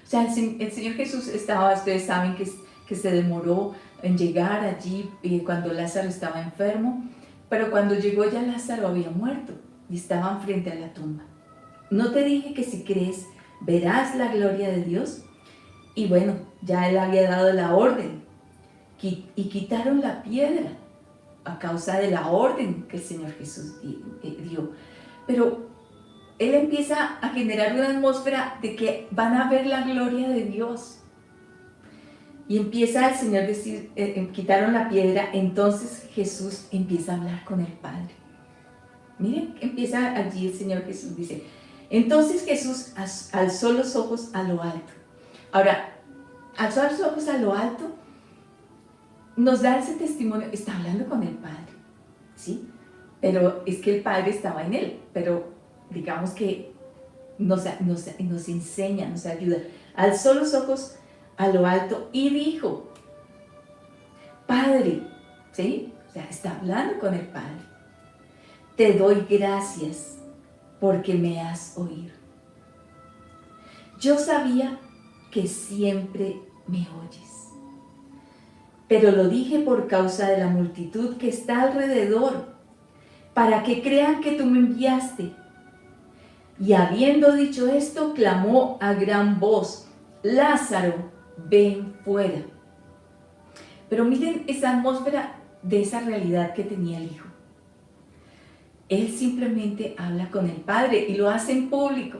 O sea, el Señor Jesús estaba, ustedes saben que se demoró en llegar allí cuando Lázaro estaba enfermo, pero cuando llegó ya Lázaro había muerto y estaban frente a la tumba. ¿No te dije que si crees verás la gloria de Dios? Y bueno, ya él había dado la orden y quitaron la piedra a causa de la orden que el Señor Jesús dio. Pero él empieza a generar una atmósfera de que van a ver la gloria de Dios. Y empieza el Señor a decir, quitaron la piedra, entonces Jesús empieza a hablar con el Padre. Miren, empieza allí el Señor Jesús, dice, entonces Jesús alzó los ojos a lo alto. Ahora, alzó los ojos a lo alto nos da ese testimonio, está hablando con el Padre, ¿sí? Pero es que el Padre estaba en él, pero digamos que nos enseña, nos ayuda. Alzó los ojos a lo alto y dijo, Padre, ¿sí? O sea, está hablando con el Padre. Te doy gracias porque me has oído. Yo sabía que siempre me oyes, pero lo dije por causa de la multitud que está alrededor, para que crean que tú me enviaste. Y habiendo dicho esto, clamó a gran voz, Lázaro, ven fuera. Pero miren esa atmósfera de esa realidad que tenía el Hijo. Él simplemente habla con el Padre y lo hace en público,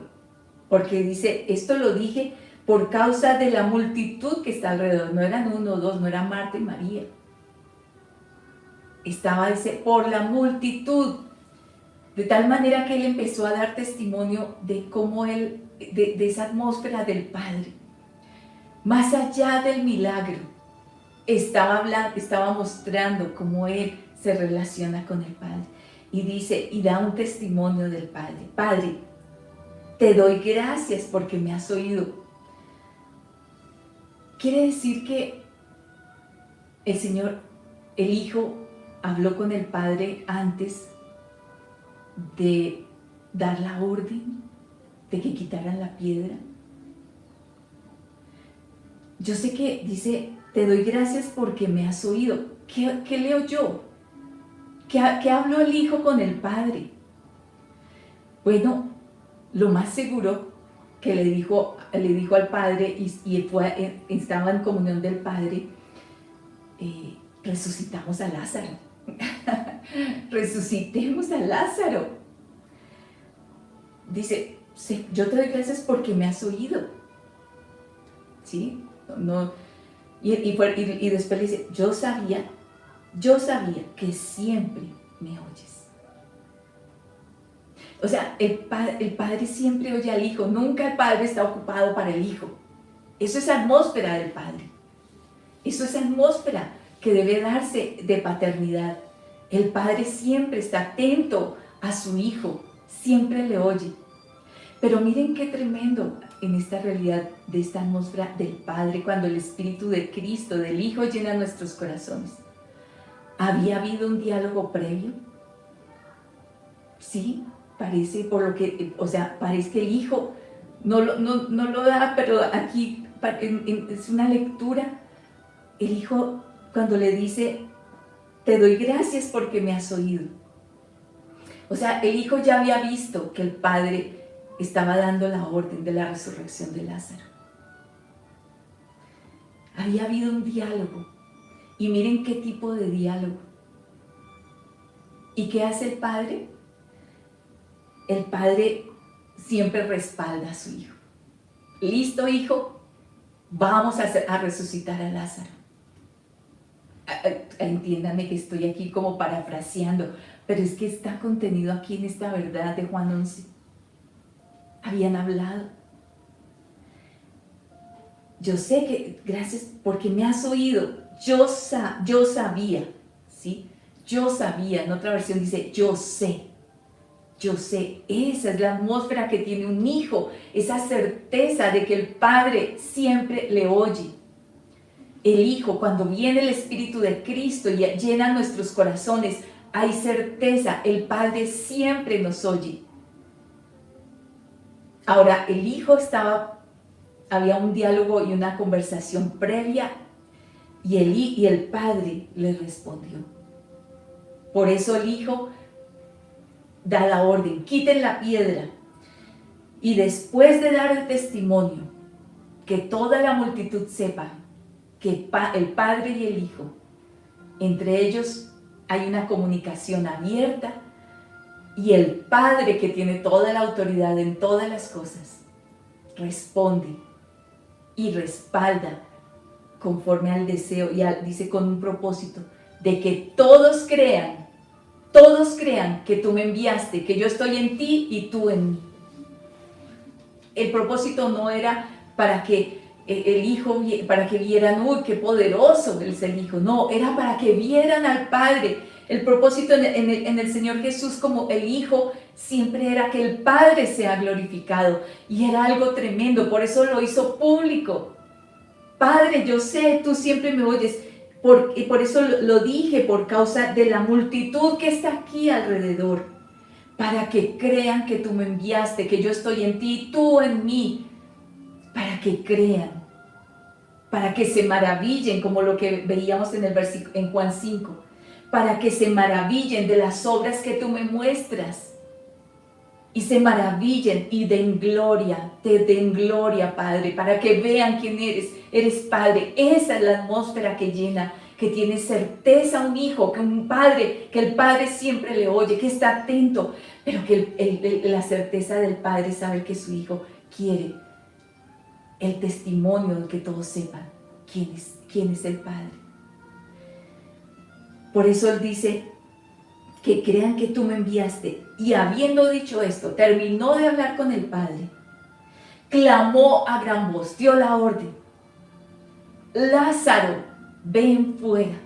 porque dice, esto lo dije por causa de la multitud que está alrededor. No eran uno o dos, no eran Marta y María. Estaba, dice, por la multitud. De tal manera que él empezó a dar testimonio de cómo él, de esa atmósfera del Padre. Más allá del milagro, estaba mostrando cómo él se relaciona con el Padre. Y dice, y da un testimonio del Padre. Padre, te doy gracias porque me has oído. Quiere decir que el Señor, el Hijo, habló con el Padre antes de dar la orden de que quitaran la piedra. Yo sé que dice, te doy gracias porque me has oído. ¿Qué leo yo? ¿Qué habló el Hijo con el Padre? Bueno, lo más seguro que le dijo al Padre y estaba en comunión del Padre, resucitamos a Lázaro. Resucitemos a Lázaro. Dice, sí, yo te doy gracias porque me has oído. ¿Sí? Y después le dice, yo sabía que siempre me oyes. O sea, el Padre siempre oye al Hijo, nunca el Padre está ocupado para el Hijo. Eso es atmósfera del Padre. Eso es atmósfera que debe darse de paternidad. El Padre siempre está atento a su Hijo, siempre le oye. Pero miren qué tremendo en esta realidad de esta atmósfera del Padre, cuando el Espíritu de Cristo, del Hijo, llena nuestros corazones. ¿Había habido un diálogo previo? Sí, parece, parece que el Hijo no lo da, pero aquí es una lectura. El Hijo, cuando le dice, te doy gracias porque me has oído. O sea, el Hijo ya había visto que el Padre estaba dando la orden de la resurrección de Lázaro. Había habido un diálogo. Y miren qué tipo de diálogo. ¿Y qué hace el Padre? El Padre siempre respalda a su Hijo. ¿Listo, Hijo? Vamos a resucitar a Lázaro. Entiéndanme que estoy aquí como parafraseando, pero es que está contenido aquí en esta verdad de Juan 11. Habían hablado. Yo sé que, gracias porque me has oído, yo sabía, ¿sí? Yo sabía, en otra versión dice, yo sé. yo sé. Esa es la atmósfera que tiene un hijo, esa certeza de que el Padre siempre le oye. El Hijo, cuando viene el Espíritu de Cristo y llena nuestros corazones, hay certeza, el Padre siempre nos oye. Ahora, el Hijo había un diálogo y una conversación previa y el Padre le respondió. Por eso el Hijo da la orden, quiten la piedra. Y después de dar el testimonio, que toda la multitud sepa que el Padre y el Hijo, entre ellos hay una comunicación abierta, y el Padre, que tiene toda la autoridad en todas las cosas, responde y respalda conforme al deseo, y dice con un propósito, de que todos crean que tú me enviaste, que yo estoy en ti y tú en mí. El propósito no era para que el Hijo, para que vieran, uy, qué poderoso es el Hijo. No, era para que vieran al Padre. El propósito en el Señor Jesús como el Hijo siempre era que el Padre sea glorificado. Y era algo tremendo, por eso lo hizo público. Padre, yo sé, tú siempre me oyes. Por eso lo dije, por causa de la multitud que está aquí alrededor. Para que crean que tú me enviaste, que yo estoy en ti, tú en mí. Para que crean, para que se maravillen, como lo que veíamos en Juan 5, para que se maravillen de las obras que tú me muestras, y se maravillen y den gloria, te den gloria, Padre, para que vean quién eres Padre. Esa es la atmósfera que llena, que tiene certeza un hijo, que un padre, que el Padre siempre le oye, que está atento, pero que la certeza del Padre sabe que su hijo quiere el testimonio de que todos sepan quién es el Padre. Por eso Él dice que crean que tú me enviaste. Y habiendo dicho esto, terminó de hablar con el Padre, clamó a gran voz, dio la orden: Lázaro, ven fuera.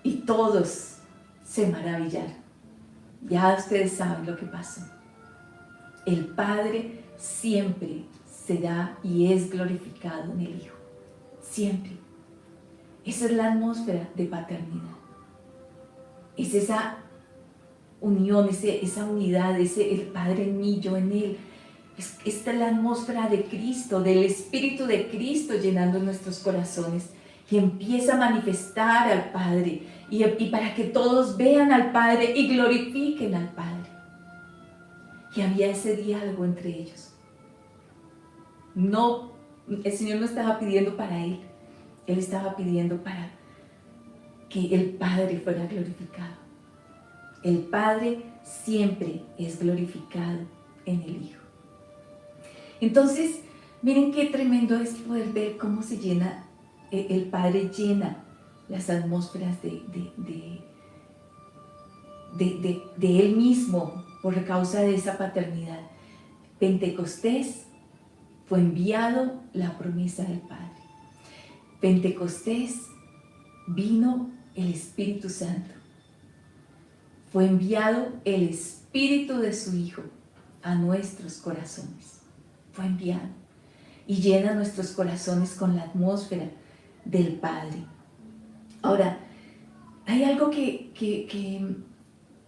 Y todos se maravillaron. Ya ustedes saben lo que pasó. El Padre siempre se da y es glorificado en el Hijo. Siempre. Esa es la atmósfera de paternidad. Es esa unión, esa unidad, el Padre en mí, yo en Él. Esta es la atmósfera de Cristo, del Espíritu de Cristo llenando nuestros corazones. Y empieza a manifestar al Padre. Y para que todos vean al Padre y glorifiquen al Padre. Y había ese diálogo entre ellos. No, el Señor no estaba pidiendo para Él. Él estaba pidiendo para que el Padre fuera glorificado. El Padre siempre es glorificado en el Hijo. Entonces, miren qué tremendo es poder ver cómo se llena, el Padre llena las atmósferas de Él mismo por causa de esa paternidad. Pentecostés fue enviado la promesa del Padre. Pentecostés vino el Espíritu Santo. Fue enviado el Espíritu de su Hijo a nuestros corazones. Fue enviado y llena nuestros corazones con la atmósfera del Padre. Ahora, hay algo que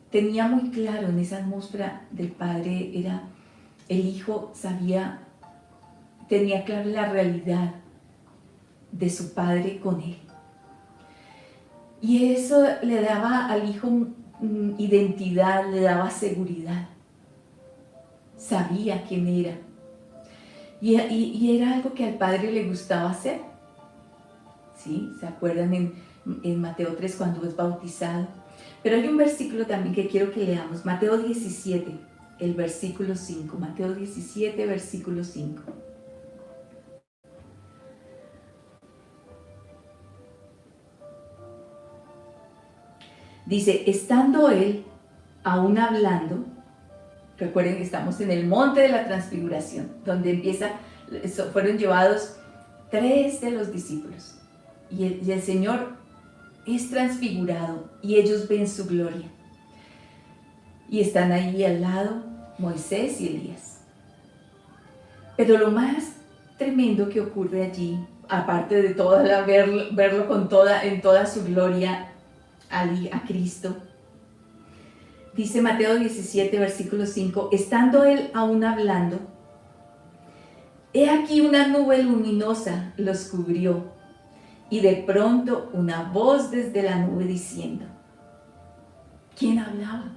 tenía muy claro en esa atmósfera del Padre, era el Hijo tenía clara la realidad de su Padre con Él. Y eso le daba al Hijo identidad, le daba seguridad. Sabía quién era. Y era algo que al Padre le gustaba hacer. ¿Sí? ¿Se acuerdan en Mateo 3 cuando es bautizado? Pero hay un versículo también que quiero que leamos. Mateo 17, el versículo 5. Mateo 17, versículo 5. Dice, estando Él aún hablando, recuerden que estamos en el monte de la transfiguración, donde fueron llevados 3 de los discípulos. Y el Señor es transfigurado y ellos ven su gloria. y están ahí al lado Moisés y Elías. Pero lo más tremendo que ocurre allí, aparte de verlo en toda su gloria a Cristo, dice Mateo 17, versículo 5, estando él aún hablando, he aquí una nube luminosa los cubrió, y de pronto una voz desde la nube diciendo, ¿quién hablaba?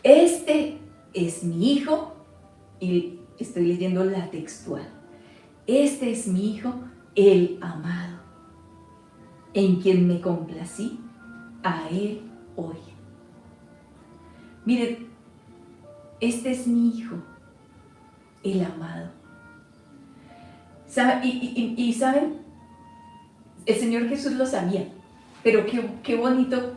Este es mi hijo, y estoy leyendo la textual. Este es mi hijo, el amado, en quien me complací, a él oí. Miren, este es mi hijo, el amado. Y saben, el Señor Jesús lo sabía, pero qué bonito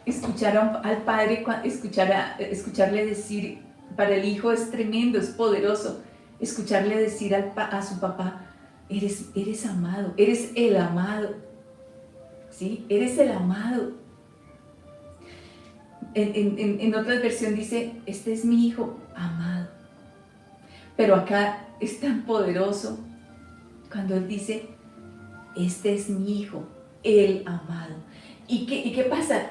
escuchar al Padre, escucharle decir, para el Hijo es tremendo, es poderoso, escucharle decir a su papá, eres amado, eres el amado, ¿sí? Eres el amado. En otra versión dice, este es mi Hijo amado, pero acá es tan poderoso cuando Él dice, este es mi Hijo, el amado. ¿Y qué pasa?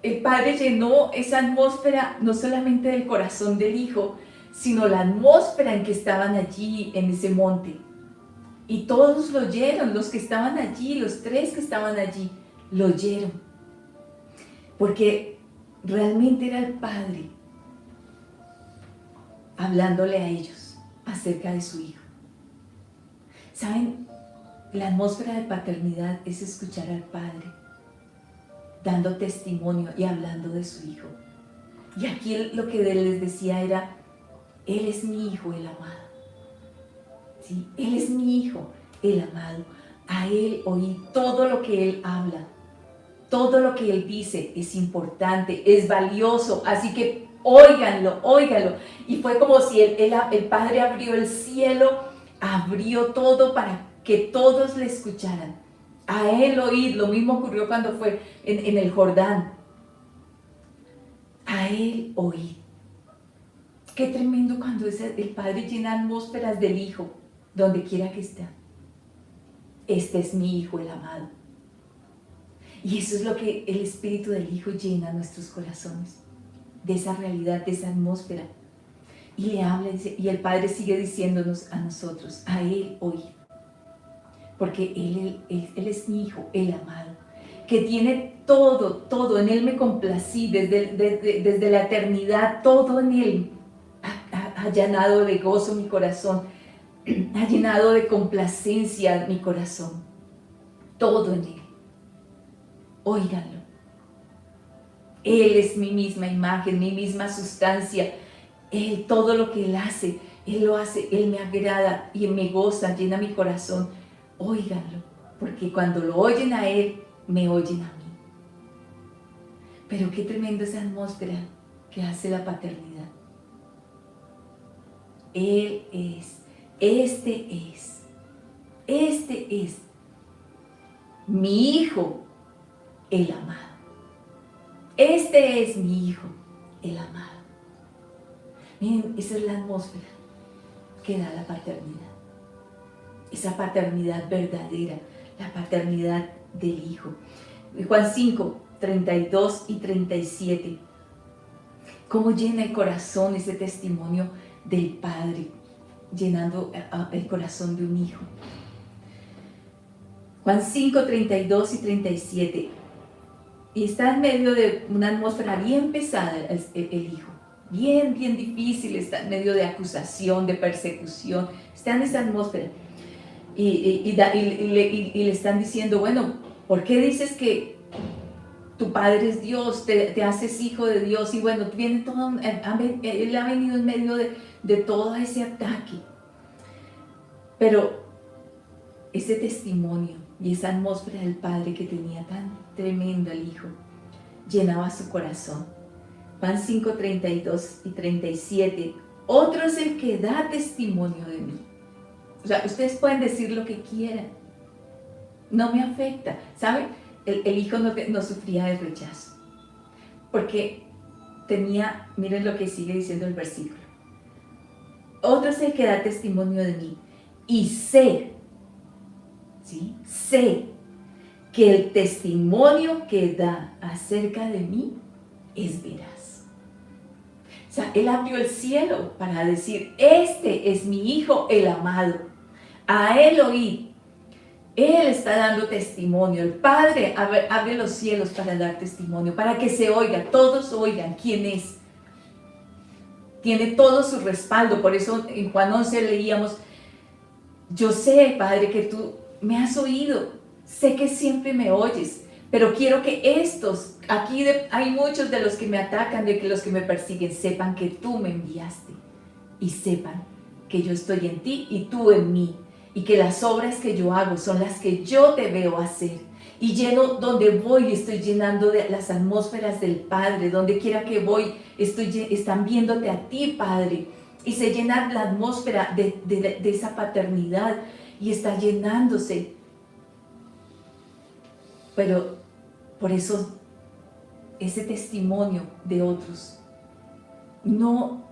El Padre llenó esa atmósfera no solamente del corazón del Hijo, sino la atmósfera en que estaban allí en ese monte. Y todos lo oyeron, los que estaban allí, los 3 que estaban allí, lo oyeron. Porque realmente era el Padre hablándole a ellos acerca de su Hijo. ¿Saben? La atmósfera de paternidad es escuchar al Padre dando testimonio y hablando de su Hijo. Y aquí lo que Él les decía era, Él es mi Hijo, el amado. ¿Sí? Él es mi Hijo, el amado. A Él oí todo lo que Él habla. Todo lo que Él dice es importante, es valioso. Así que óiganlo, óiganlo. Y fue como si el Padre abrió el cielo, abrió todo para que todos le escucharan. A Él oír, lo mismo ocurrió cuando fue en el Jordán. A Él oír. Qué tremendo cuando el Padre llena atmósferas del Hijo, donde quiera que esté. Este es mi Hijo, el amado. Y eso es lo que el Espíritu del Hijo llena nuestros corazones, de esa realidad, de esa atmósfera. Y le habla, y el Padre sigue diciéndonos a nosotros, a Él oír. Porque Él es mi Hijo, el amado, que tiene todo, en Él me complací, desde la eternidad, todo en Él ha llenado de gozo mi corazón, ha llenado de complacencia mi corazón, todo en Él. Óiganlo. Él es mi misma imagen, mi misma sustancia. Él, todo lo que Él hace, Él lo hace, Él me agrada y me goza, llena mi corazón. Óiganlo, porque cuando lo oyen a Él, me oyen a mí. Pero qué tremenda esa atmósfera que hace la paternidad. Él es, este es mi Hijo, el amado. Este es mi Hijo, el amado. Miren, esa es la atmósfera que da la paternidad. Esa paternidad verdadera, la paternidad del Hijo. Juan 5, 32 y 37. Cómo llena el corazón ese testimonio del Padre, llenando el corazón de un hijo. Juan 5, 32 y 37. Y está en medio de una atmósfera bien pesada el hijo. Bien difícil, está en medio de acusación, de persecución. Está en esa atmósfera. Y le están diciendo, bueno, ¿por qué dices que tu Padre es Dios, te haces hijo de Dios? Y bueno, viene todo, Él ha venido en medio de todo ese ataque. Pero ese testimonio y esa atmósfera del Padre que tenía tan tremendo el Hijo, llenaba su corazón. Juan 5, 32 y 37. Otro es el que da testimonio de mí. O sea, ustedes pueden decir lo que quieran. No me afecta. ¿Saben? El Hijo no sufría de rechazo. Porque tenía, miren lo que sigue diciendo el versículo. Otro es el que da testimonio de mí. Y sé, ¿sí? Sé que el testimonio que da acerca de mí es veraz. O sea, él abrió el cielo para decir, este es mi hijo el amado. A él oí. Él está dando testimonio. El Padre abre los cielos para dar testimonio, para que se oiga, todos oigan quién es. Tiene todo su respaldo. Por eso en Juan 11 leíamos, yo sé, Padre, que tú me has oído. Sé que siempre me oyes, pero quiero que estos, aquí hay muchos de los que me atacan, de que los que me persiguen, sepan que tú me enviaste y sepan que yo estoy en ti y tú en mí. Y que las obras que yo hago son las que yo te veo hacer. Y lleno, donde voy, estoy llenando de las atmósferas del Padre. Donde quiera que voy, están viéndote a ti, Padre. Y se llena la atmósfera de esa paternidad. Y está llenándose. Pero por eso, ese testimonio de otros no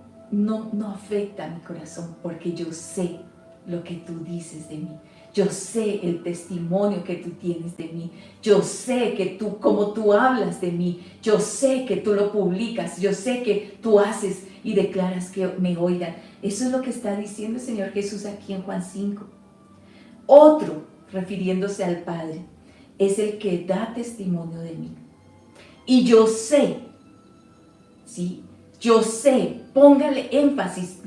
afecta a mi corazón. Porque yo sé lo que tú dices de mí. Yo sé el testimonio que tú tienes de mí. Yo sé que tú, como tú hablas de mí. Yo sé que tú lo publicas. Yo sé que tú haces y declaras que me oigan. Eso es lo que está diciendo el Señor Jesús aquí en Juan 5. Otro, refiriéndose al Padre, es el que da testimonio de mí. Y yo sé, ¿sí? Yo sé, póngale énfasis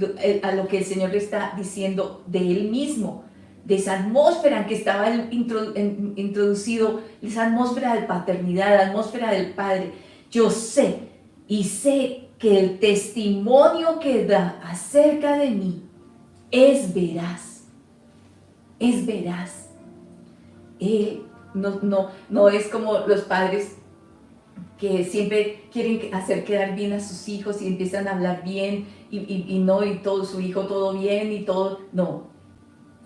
a lo que el Señor le está diciendo de Él mismo, de esa atmósfera en que estaba introducido, esa atmósfera de paternidad, la atmósfera del Padre. Yo sé, y sé que el testimonio que da acerca de mí es veraz. Es veraz. Él no es como los padres que siempre quieren hacer quedar bien a sus hijos y empiezan a hablar bien y todo su hijo todo bien y todo. No,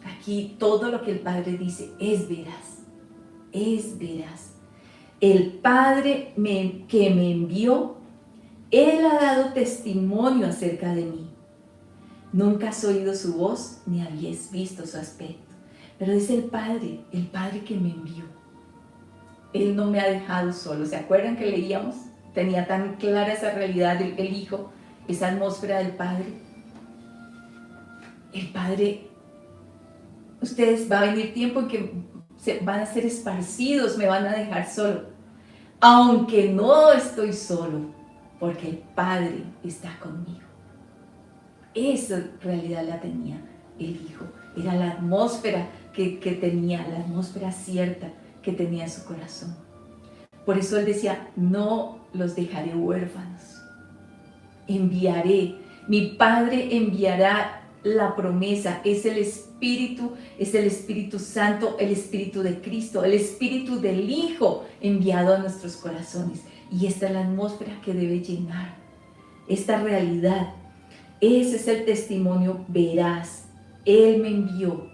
aquí todo lo que el Padre dice es veraz, es veraz. El Padre que me envió, Él ha dado testimonio acerca de mí. Nunca has oído su voz ni habías visto su aspecto, pero es el Padre que me envió. Él no me ha dejado solo. ¿Se acuerdan que leíamos? Tenía tan clara esa realidad el Hijo, esa atmósfera del Padre. El Padre, ustedes, va a venir tiempo en que van a ser esparcidos, me van a dejar solo. Aunque no estoy solo, porque el Padre está conmigo. Esa realidad la tenía el Hijo. Era la atmósfera que tenía, la atmósfera cierta que tenía en su corazón. Por eso él decía, no los dejaré huérfanos, enviaré, mi Padre enviará la promesa, es el Espíritu Santo, el Espíritu de Cristo, el Espíritu del Hijo enviado a nuestros corazones. Y esta es la atmósfera que debe llenar esta realidad. Ese es el testimonio veraz. Él me envió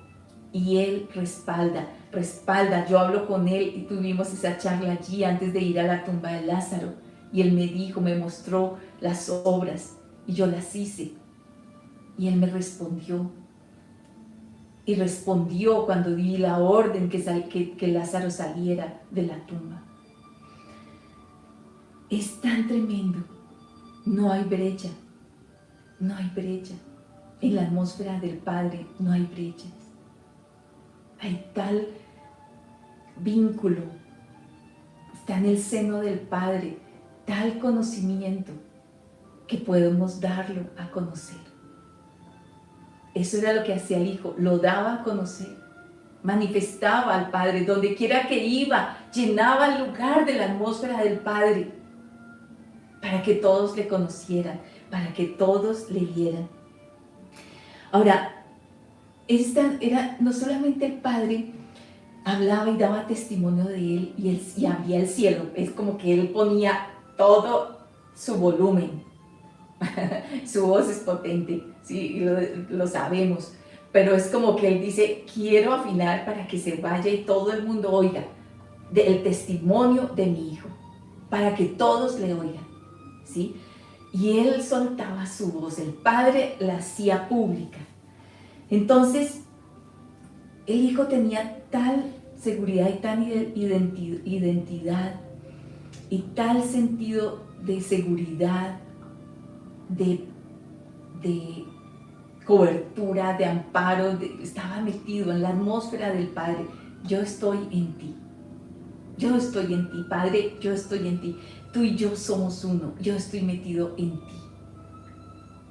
y Él respalda. Yo hablo con Él y tuvimos esa charla allí antes de ir a la tumba de Lázaro. Y Él me dijo, me mostró las obras y yo las hice. Y Él me respondió. Y respondió cuando di la orden que Lázaro saliera de la tumba. Es tan tremendo. No hay brecha. No hay brecha. En la atmósfera del Padre no hay brechas. Hay tal vínculo. Está en el seno del Padre tal conocimiento que podemos darlo a conocer. Eso era lo que hacía el Hijo, lo daba a conocer, manifestaba al Padre, donde quiera que iba, llenaba el lugar de la atmósfera del Padre, para que todos le conocieran, para que todos le vieran. Ahora, era no solamente el Padre hablaba y daba testimonio de él y abría el cielo, es como que él ponía todo su volumen. Su voz es potente, sí, lo sabemos, pero es como que él dice, quiero afinar para que se vaya y todo el mundo oiga el testimonio de mi Hijo, para que todos le oigan, ¿sí? y él soltaba su voz, el Padre la hacía pública. Entonces, el Hijo tenía tal seguridad y tal identidad y tal sentido de seguridad, de cobertura, de amparo, estaba metido en la atmósfera del Padre. Yo estoy en ti. Yo estoy en ti, Padre, yo estoy en ti. Tú y yo somos uno. Yo estoy metido en ti.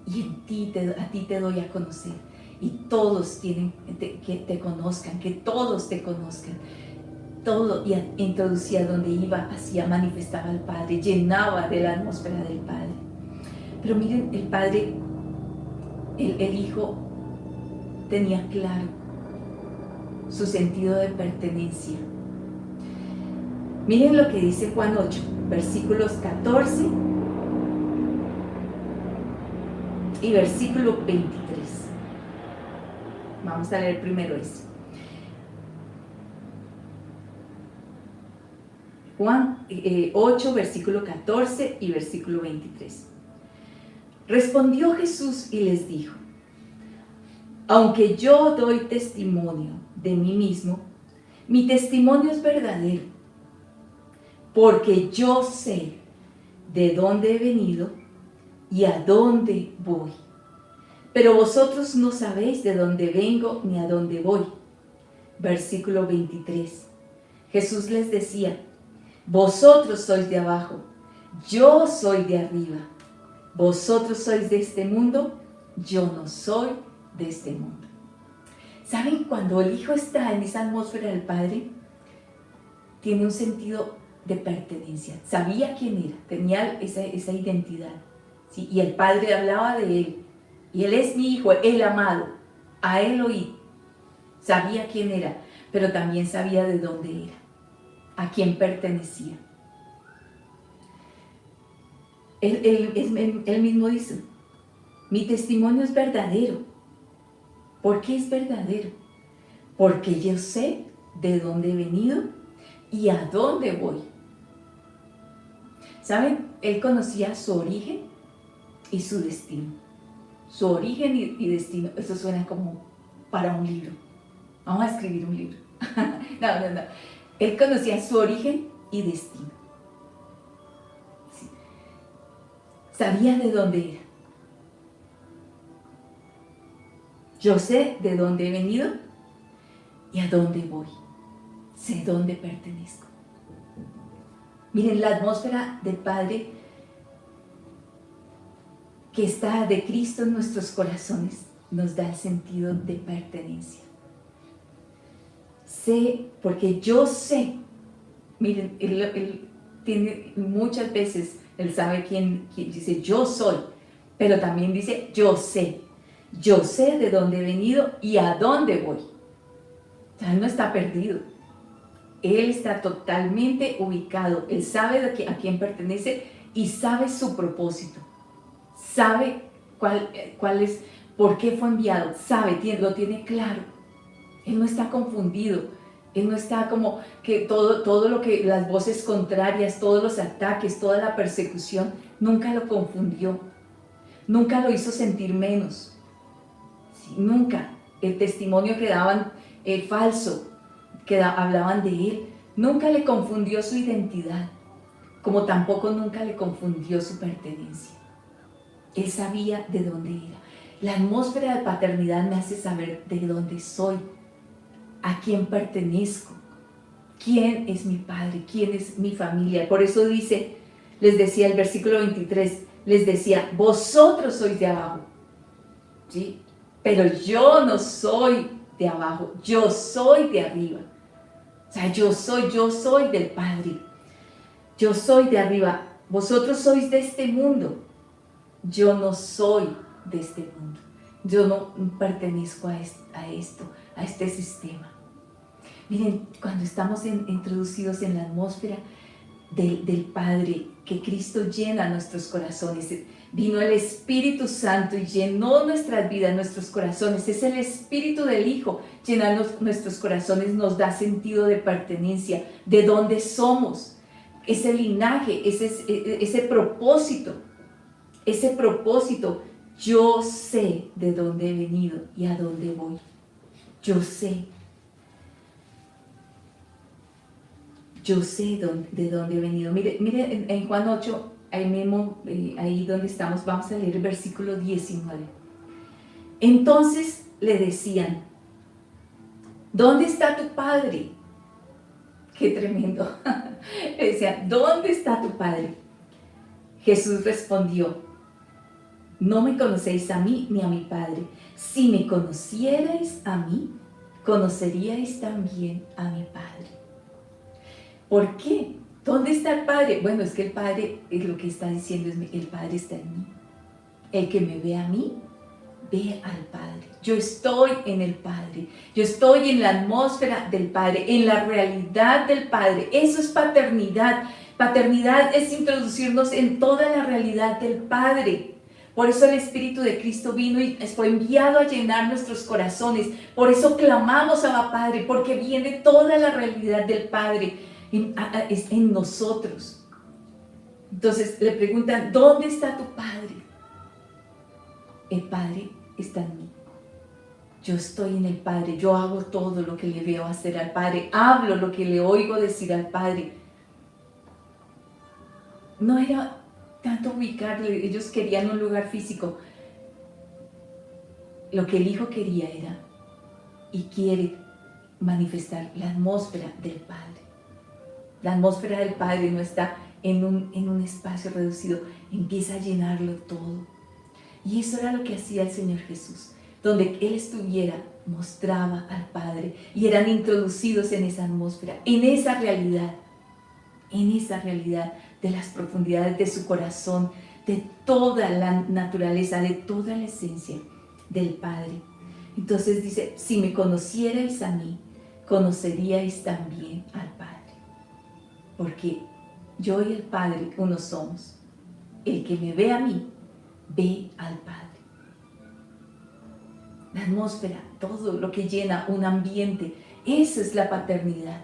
Y en ti, a ti te doy a conocer. Y todos tienen que te conozcan, que todos te conozcan. Todo, y introducía donde iba, hacía, manifestaba al Padre, llenaba de la atmósfera del Padre. Pero miren, el Padre, el Hijo tenía claro su sentido de pertenencia. Miren lo que dice Juan 8, versículos 14 y versículo 23. Vamos a leer primero eso. Juan 8, versículo 14 y versículo 23. Respondió Jesús y les dijo: aunque yo doy testimonio de mí mismo, mi testimonio es verdadero, porque yo sé de dónde he venido y a dónde voy. Pero vosotros no sabéis de dónde vengo ni a dónde voy. Versículo 23. Jesús les decía: vosotros sois de abajo, yo soy de arriba. Vosotros sois de este mundo, yo no soy de este mundo. ¿Saben? Cuando el Hijo está en esa atmósfera del Padre, tiene un sentido de pertenencia. Sabía quién era, tenía esa identidad, ¿sí? Y el Padre hablaba de él. Y él es mi Hijo, el amado. A él oí. Sabía quién era, pero también sabía de dónde era, a quién pertenecía. Él mismo dice: mi testimonio es verdadero. ¿Por qué es verdadero? Porque yo sé de dónde he venido y a dónde voy. ¿Saben? Él conocía su origen y su destino. Su origen y destino. Eso suena como para un libro. Vamos a escribir un libro. No. Él conocía su origen y destino. Sí. Sabía de dónde era. Yo sé de dónde he venido y a dónde voy. Sé dónde pertenezco. Miren, la atmósfera del Padre que está de Cristo en nuestros corazones nos da el sentido de pertenencia. Sé, porque yo sé. Miren, él tiene muchas veces, él sabe quién dice yo soy, pero también dice yo sé. Yo sé de dónde he venido y a dónde voy. O sea, él no está perdido. Él está totalmente ubicado. Él sabe a quién pertenece y sabe su propósito. Sabe cuál es, por qué fue enviado. Sabe, lo tiene claro. Él no está confundido. Él no está como que todo lo que, las voces contrarias, todos los ataques, toda la persecución, nunca lo confundió. Nunca lo hizo sentir menos. Nunca. El testimonio que daban falso, que hablaban de él, nunca le confundió su identidad, como tampoco nunca le confundió su pertenencia. Él sabía de dónde era. La atmósfera de paternidad me hace saber de dónde soy, a quién pertenezco, quién es mi padre, quién es mi familia. Por eso dice, les decía el versículo 23, les decía, vosotros sois de abajo, ¿sí? Pero yo no soy de abajo, yo soy de arriba. O sea, yo soy del Padre. Yo soy de arriba. Vosotros sois de este mundo. Yo no soy de este mundo. Yo no pertenezco a esto, a este sistema. Miren, cuando estamos introducidos en la atmósfera del Padre, que Cristo llena nuestros corazones, vino el Espíritu Santo y llenó nuestras vidas, nuestros corazones. Es el Espíritu del Hijo llenando nuestros corazones, nos da sentido de pertenencia, de dónde somos, ese linaje, ese propósito ese propósito. Yo sé de dónde he venido y a dónde voy. Yo sé. Yo sé de dónde he venido. Mire en Juan 8, ahí mismo, ahí donde estamos, vamos a leer el versículo 19. Entonces le decían, ¿dónde está tu padre? Qué tremendo. Le decían, ¿dónde está tu padre? Jesús respondió, no me conocéis a mí ni a mi padre. Si me conocierais a mí, conoceríais también a mi padre. ¿Por qué? ¿Dónde está el Padre? Bueno, es que el Padre, lo que está diciendo es, el Padre está en mí. El que me ve a mí, ve al Padre. Yo estoy en el Padre. Yo estoy en la atmósfera del Padre, en la realidad del Padre. Eso es paternidad. Paternidad es introducirnos en toda la realidad del Padre. Por eso el Espíritu de Cristo vino y fue enviado a llenar nuestros corazones. Por eso clamamos a Padre, porque viene toda la realidad del Padre en nosotros. Entonces le preguntan, ¿dónde está tu Padre? El Padre está en mí. Yo estoy en el Padre, yo hago todo lo que le veo hacer al Padre, hablo lo que le oigo decir al Padre. No era tanto ubicarle, ellos querían un lugar físico. Lo que el Hijo quería era y quiere manifestar la atmósfera del Padre. La atmósfera del Padre no está en un espacio reducido, empieza a llenarlo todo. Y eso era lo que hacía el Señor Jesús. Donde Él estuviera, mostraba al Padre y eran introducidos en esa atmósfera, en esa realidad de las profundidades de su corazón, de toda la naturaleza, de toda la esencia del Padre. Entonces dice, si me conocierais a mí, conoceríais también al Padre. Porque yo y el Padre uno somos. El que me ve a mí, ve al Padre. La atmósfera, todo lo que llena un ambiente, esa es la paternidad.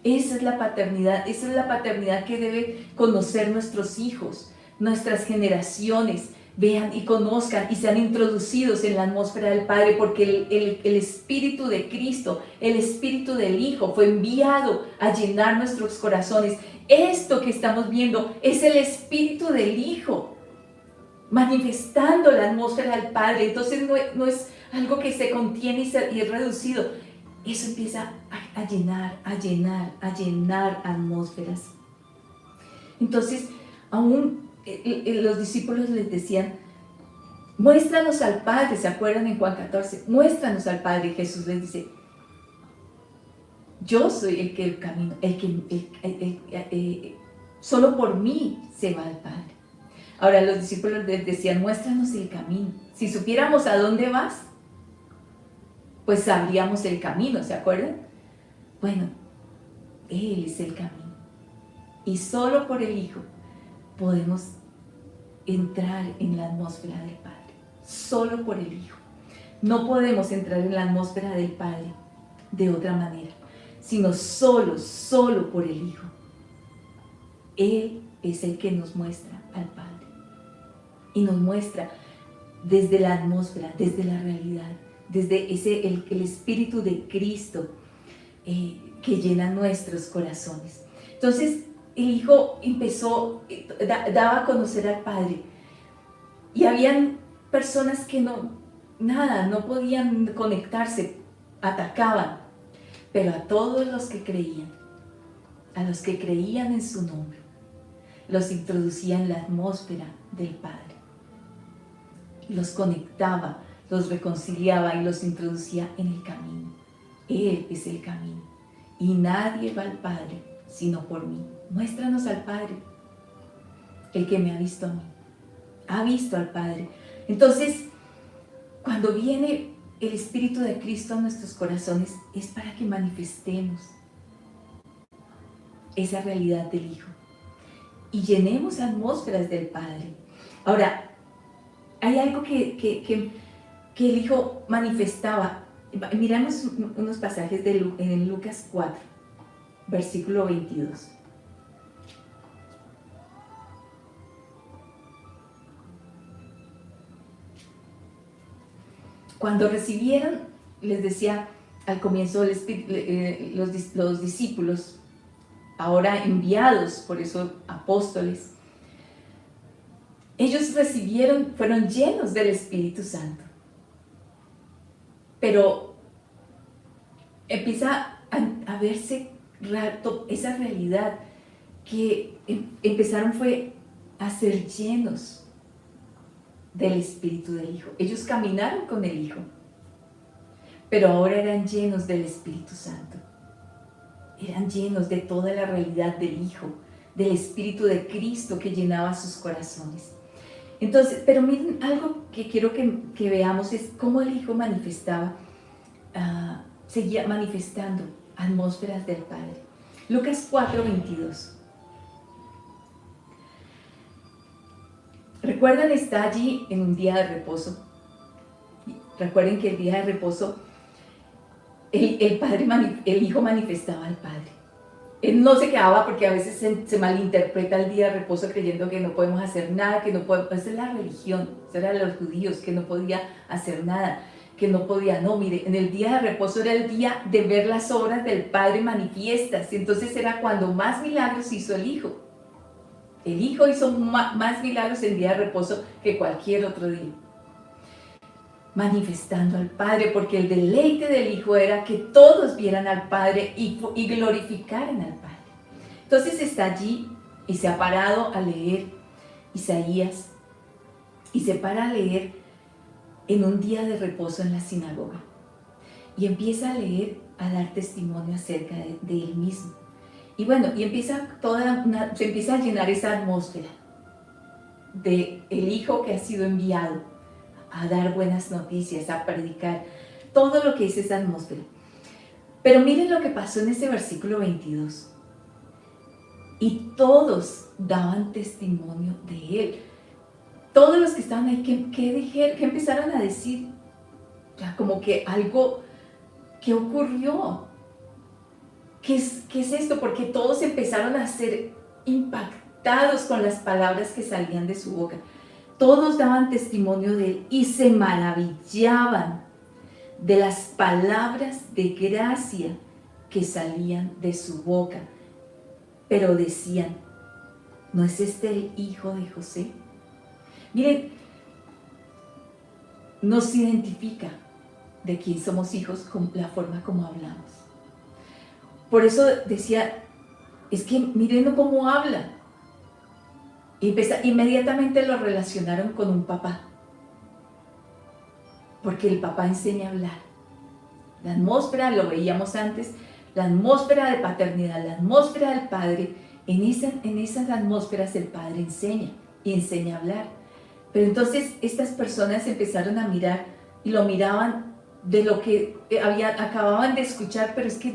Esa es la paternidad que debe conocer nuestros hijos, nuestras generaciones, vean y conozcan y sean introducidos en la atmósfera del Padre, porque el Espíritu de Cristo, el Espíritu del Hijo fue enviado a llenar nuestros corazones. Esto que estamos viendo es el Espíritu del Hijo manifestando la atmósfera del Padre. Entonces no es algo que se contiene y es reducido. Eso empieza a llenar atmósferas. Entonces, aún los discípulos les decían, muéstranos al Padre. ¿Se acuerdan en Juan 14? Muéstranos al Padre. Jesús les dice, yo soy el que el camino, solo por mí se va al Padre. Ahora los discípulos les decían, muéstranos el camino. Si supiéramos a dónde vas, pues sabríamos el camino, ¿se acuerdan? Bueno, Él es el camino. Y solo por el Hijo podemos entrar en la atmósfera del Padre. Solo por el Hijo. No podemos entrar en la atmósfera del Padre de otra manera, sino solo por el Hijo. Él es el que nos muestra al Padre. Y nos muestra desde la atmósfera, desde la realidad, desde el Espíritu de Cristo que llena nuestros corazones. Entonces el Hijo daba a conocer al Padre, y habían personas que no podían conectarse, atacaban, pero a todos los que creían en su nombre, los introducía en la atmósfera del Padre, los conectaba, los reconciliaba y los introducía en el camino. Él es el camino y nadie va al Padre sino por mí. Muéstranos al Padre. El que me ha visto a mí ha visto al Padre. Entonces, cuando viene el Espíritu de Cristo a nuestros corazones, es para que manifestemos esa realidad del Hijo y llenemos atmósferas del Padre. Ahora, hay algo que el Hijo manifestaba. Miramos unos pasajes en Lucas 4, versículo 22. Cuando recibieron, les decía al comienzo los discípulos, ahora enviados, por eso apóstoles, ellos recibieron, fueron llenos del Espíritu Santo. Pero empieza a verse esa realidad que empezaron fue a ser llenos del Espíritu del Hijo. Ellos caminaron con el Hijo, pero ahora eran llenos del Espíritu Santo. Eran llenos de toda la realidad del Hijo, del Espíritu de Cristo que llenaba sus corazones. Entonces, pero miren, algo que quiero que veamos es cómo el Hijo manifestaba, seguía manifestando atmósferas del Padre. Lucas 4:22. ¿Recuerdan? Está allí en un día de reposo. Recuerden que el día de reposo el Hijo manifestaba al Padre. Él no se quedaba, porque a veces se malinterpreta el día de reposo creyendo que no podemos hacer nada, que no podemos, esa es la religión, esa era de los judíos, que no podía hacer nada, que no podía, no, mire, en el día de reposo era el día de ver las obras del Padre manifiestas, y entonces era cuando más milagros hizo el Hijo. El Hijo hizo más milagros en el día de reposo que cualquier otro día, manifestando al Padre, porque el deleite del Hijo era que todos vieran al Padre y glorificaran al Padre. Entonces está allí y se ha parado a leer Isaías y se para a leer en un día de reposo en la sinagoga y empieza a leer, a dar testimonio acerca de él mismo. Y bueno, y se empieza a llenar esa atmósfera de el Hijo que ha sido enviado a dar buenas noticias, a predicar, todo lo que dice esa atmósfera. Pero miren lo que pasó en ese versículo 22. Y todos daban testimonio de él. Todos los que estaban ahí, ¿qué empezaron a decir? Ya, como que algo, ¿qué ocurrió? ¿Qué es esto? Porque todos empezaron a ser impactados con las palabras que salían de su boca. Todos daban testimonio de él y se maravillaban de las palabras de gracia que salían de su boca. Pero decían, ¿no es este el hijo de José? Miren, nos identifica de quién somos hijos con la forma como hablamos. Por eso decía, es que miren cómo habla. Y inmediatamente lo relacionaron con un papá, porque el papá enseña a hablar. La atmósfera, lo veíamos antes, la atmósfera de paternidad, la atmósfera del padre, en esas atmósferas el padre enseña y enseña a hablar. Pero entonces estas personas empezaron a mirar y lo miraban de lo que acababan de escuchar, pero es que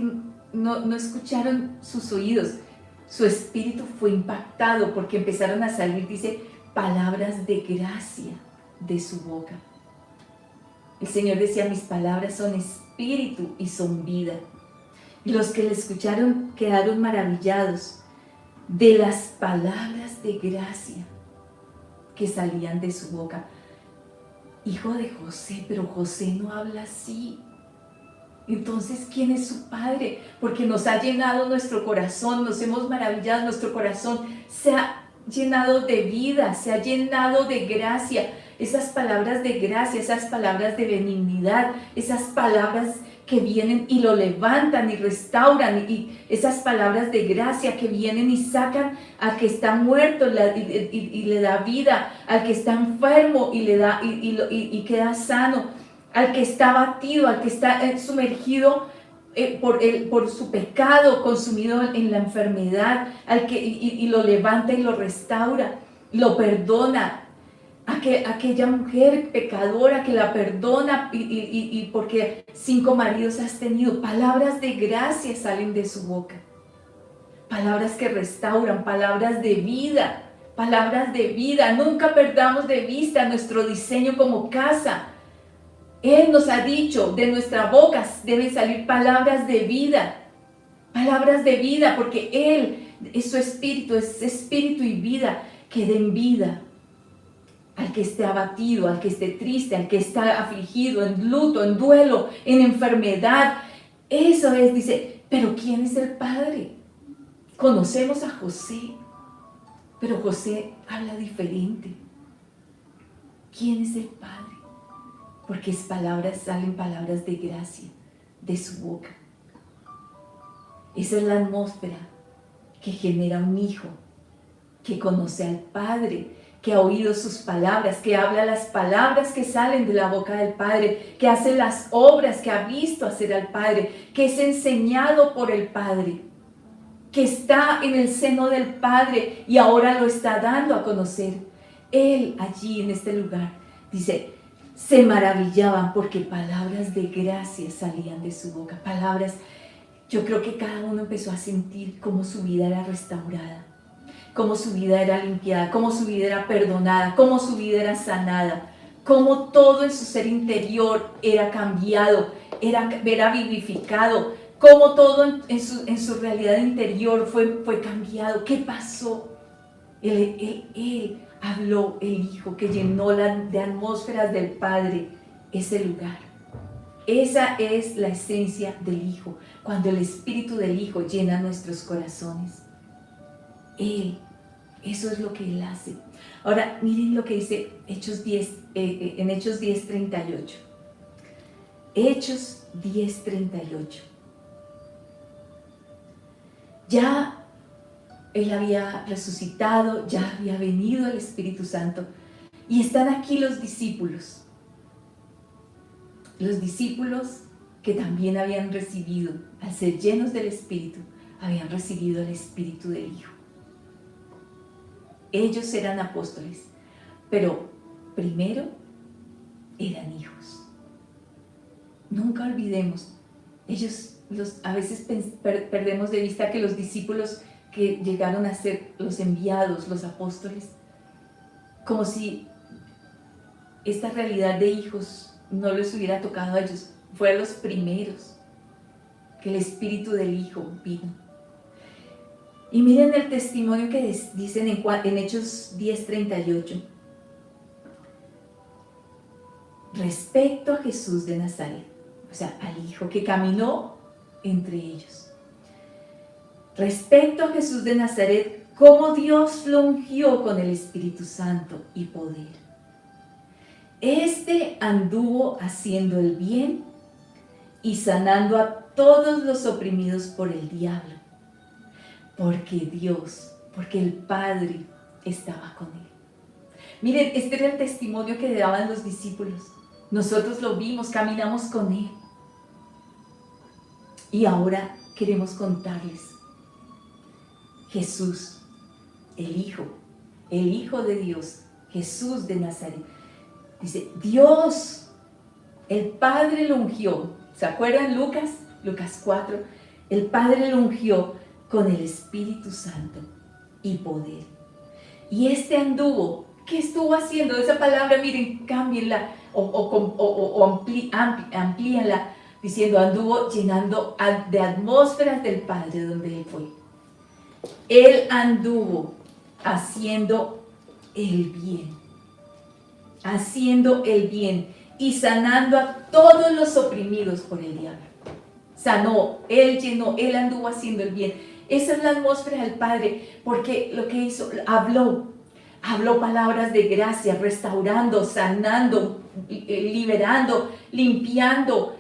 no escucharon sus oídos. Su espíritu fue impactado porque empezaron a salir, dice, palabras de gracia de su boca. El Señor decía, mis palabras son espíritu y son vida. Y los que le escucharon quedaron maravillados de las palabras de gracia que salían de su boca. Hijo de José, pero José no habla así. Entonces, ¿quién es su padre? Porque nos ha llenado nuestro corazón, nos hemos maravillado, nuestro corazón se ha llenado de vida, se ha llenado de gracia. Esas palabras de gracia, esas palabras de benignidad, esas palabras que vienen y lo levantan y restauran, y esas palabras de gracia que vienen y sacan al que está muerto y le da vida, al que está enfermo y le da y queda sano, al que está abatido, al que está sumergido por su pecado, consumido en la enfermedad, y lo levanta y lo restaura, lo perdona. Aquella mujer pecadora que la perdona y porque 5 maridos has tenido, palabras de gracia salen de su boca, palabras que restauran, palabras de vida, palabras de vida. Nunca perdamos de vista nuestro diseño como casa. Él nos ha dicho, de nuestra boca deben salir palabras de vida, porque Él es su espíritu, es espíritu y vida, que den vida. al que esté abatido, al que esté triste, al que está afligido, en luto, en duelo, en enfermedad. Eso es, dice, pero ¿quién es el Padre? Conocemos a José, pero José habla diferente. ¿Quién es el Padre? Porque salen palabras de gracia de su boca. Esa es la atmósfera que genera un hijo que conoce al Padre, que ha oído sus palabras, que habla las palabras que salen de la boca del Padre, que hace las obras que ha visto hacer al Padre, que es enseñado por el Padre, que está en el seno del Padre y ahora lo está dando a conocer. Él allí en este lugar, dice, se maravillaban porque palabras de gracia salían de su boca. Palabras, yo creo que cada uno empezó a sentir cómo su vida era restaurada, cómo su vida era limpiada, cómo su vida era perdonada, cómo su vida era sanada, cómo todo en su ser interior era cambiado, era vivificado, cómo todo en su realidad interior fue cambiado. ¿Qué pasó? Él habló el Hijo que llenó de atmósferas del Padre ese lugar. Esa es la esencia del Hijo, cuando el Espíritu del Hijo llena nuestros corazones. Eso es lo que Él hace. Ahora, miren lo que dice Hechos 10, en Hechos 10:38. Hechos 10:38. Ya Él había resucitado, ya había venido el Espíritu Santo. Y están aquí los discípulos. Los discípulos que también habían recibido, al ser llenos del Espíritu, habían recibido el Espíritu del Hijo. Ellos eran apóstoles, pero primero eran hijos. Nunca olvidemos, a veces perdemos de vista que los discípulos que llegaron a ser los enviados, los apóstoles, como si esta realidad de hijos no les hubiera tocado a ellos, fueron los primeros que el Espíritu del Hijo vino. Y miren el testimonio que dicen en Hechos 10:38. Respecto a Jesús de Nazaret, o sea, al Hijo que caminó entre ellos. Respecto a Jesús de Nazaret, cómo Dios lo ungió con el Espíritu Santo y poder. Este anduvo haciendo el bien y sanando a todos los oprimidos por el diablo, porque el Padre estaba con él. Miren, este era el testimonio que daban los discípulos. Nosotros lo vimos, caminamos con él. Y ahora queremos contarles. Jesús, el Hijo de Dios, Jesús de Nazaret. Dice, Dios, el Padre lo ungió. ¿Se acuerdan Lucas 4? El Padre lo ungió con el Espíritu Santo y poder. Y este anduvo, ¿qué estuvo haciendo? Esa palabra, miren, cámbienla o amplíenla, diciendo, anduvo llenando de atmósferas del Padre donde Él fue. Él anduvo haciendo el bien y sanando a todos los oprimidos por el diablo. Sanó, Él llenó, Él anduvo haciendo el bien. Esa es la atmósfera del Padre, porque lo que hizo, habló palabras de gracia, restaurando, sanando, liberando, limpiando.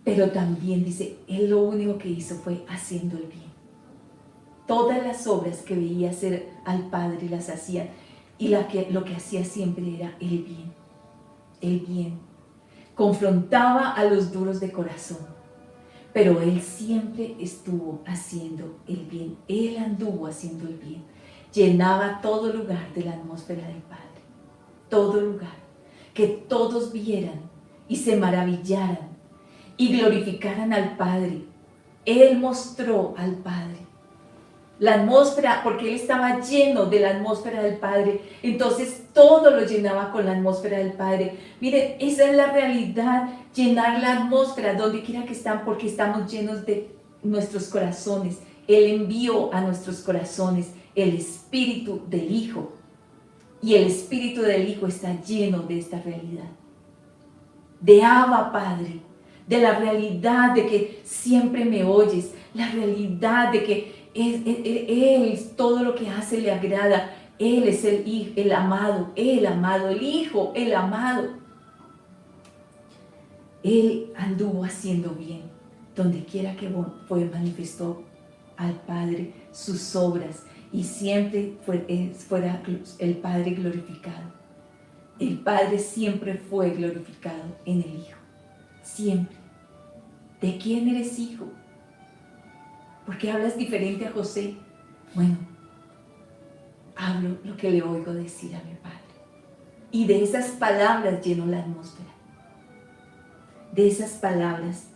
Pero también dice, Él lo único que hizo fue haciendo el bien. Todas las obras que veía hacer al Padre las hacía, y lo que hacía siempre era el bien. El bien. Confrontaba a los duros de corazón, pero Él siempre estuvo haciendo el bien. Él anduvo haciendo el bien. Llenaba todo lugar de la atmósfera del Padre. Todo lugar. Que todos vieran y se maravillaran y glorificaran al Padre. Él mostró al Padre. La atmósfera, porque Él estaba lleno de la atmósfera del Padre, entonces todo lo llenaba con la atmósfera del Padre. Miren, esa es la realidad, llenar la atmósfera donde quiera que están, porque estamos llenos de nuestros corazones. Él envió a nuestros corazones el Espíritu del Hijo. Y el espíritu del Hijo está lleno de esta realidad. De Abba Padre, de la realidad de que siempre me oyes, la realidad de que Él todo lo que hace le agrada. Él es el amado, el Hijo, el amado. Él anduvo haciendo bien, donde quiera que fue, manifestó al Padre sus obras y siempre fuera el Padre glorificado. El Padre siempre fue glorificado en el Hijo, siempre. ¿De quién eres hijo? ¿Por qué hablas diferente a José? Bueno, hablo lo que le oigo decir a mi Padre. Y de esas palabras llenó la atmósfera. De esas palabras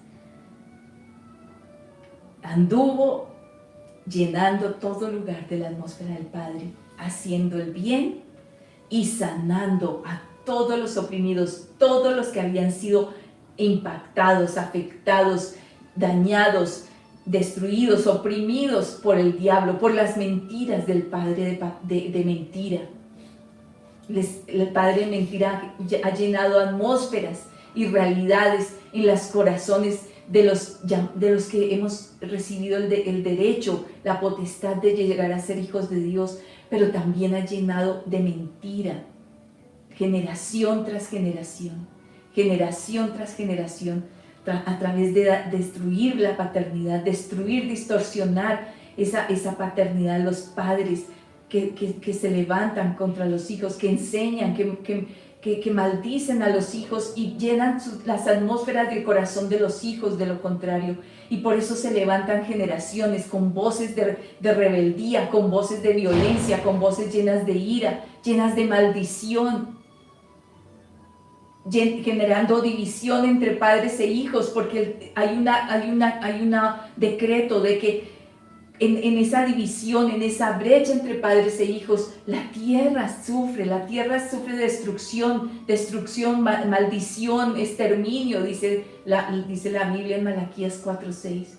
anduvo llenando todo lugar de la atmósfera del Padre, haciendo el bien y sanando a todos los oprimidos, todos los que habían sido impactados, afectados, dañados, destruidos, oprimidos por el diablo, por las mentiras del padre de mentira. El padre de mentira ha llenado atmósferas y realidades en los corazones de los que hemos recibido el derecho, la potestad de llegar a ser hijos de Dios, pero también ha llenado de mentira, generación tras generación, a través de destruir la paternidad, distorsionar esa paternidad de los padres que se levantan contra los hijos, que enseñan, que maldicen a los hijos y llenan las atmósferas del corazón de los hijos de lo contrario. Y por eso se levantan generaciones con voces de rebeldía, con voces de violencia, con voces llenas de ira, llenas de maldición, generando división entre padres e hijos, porque hay un decreto de que en esa división, en esa brecha entre padres e hijos, la tierra sufre destrucción, maldición, exterminio, dice la Biblia en Malaquías 4:6.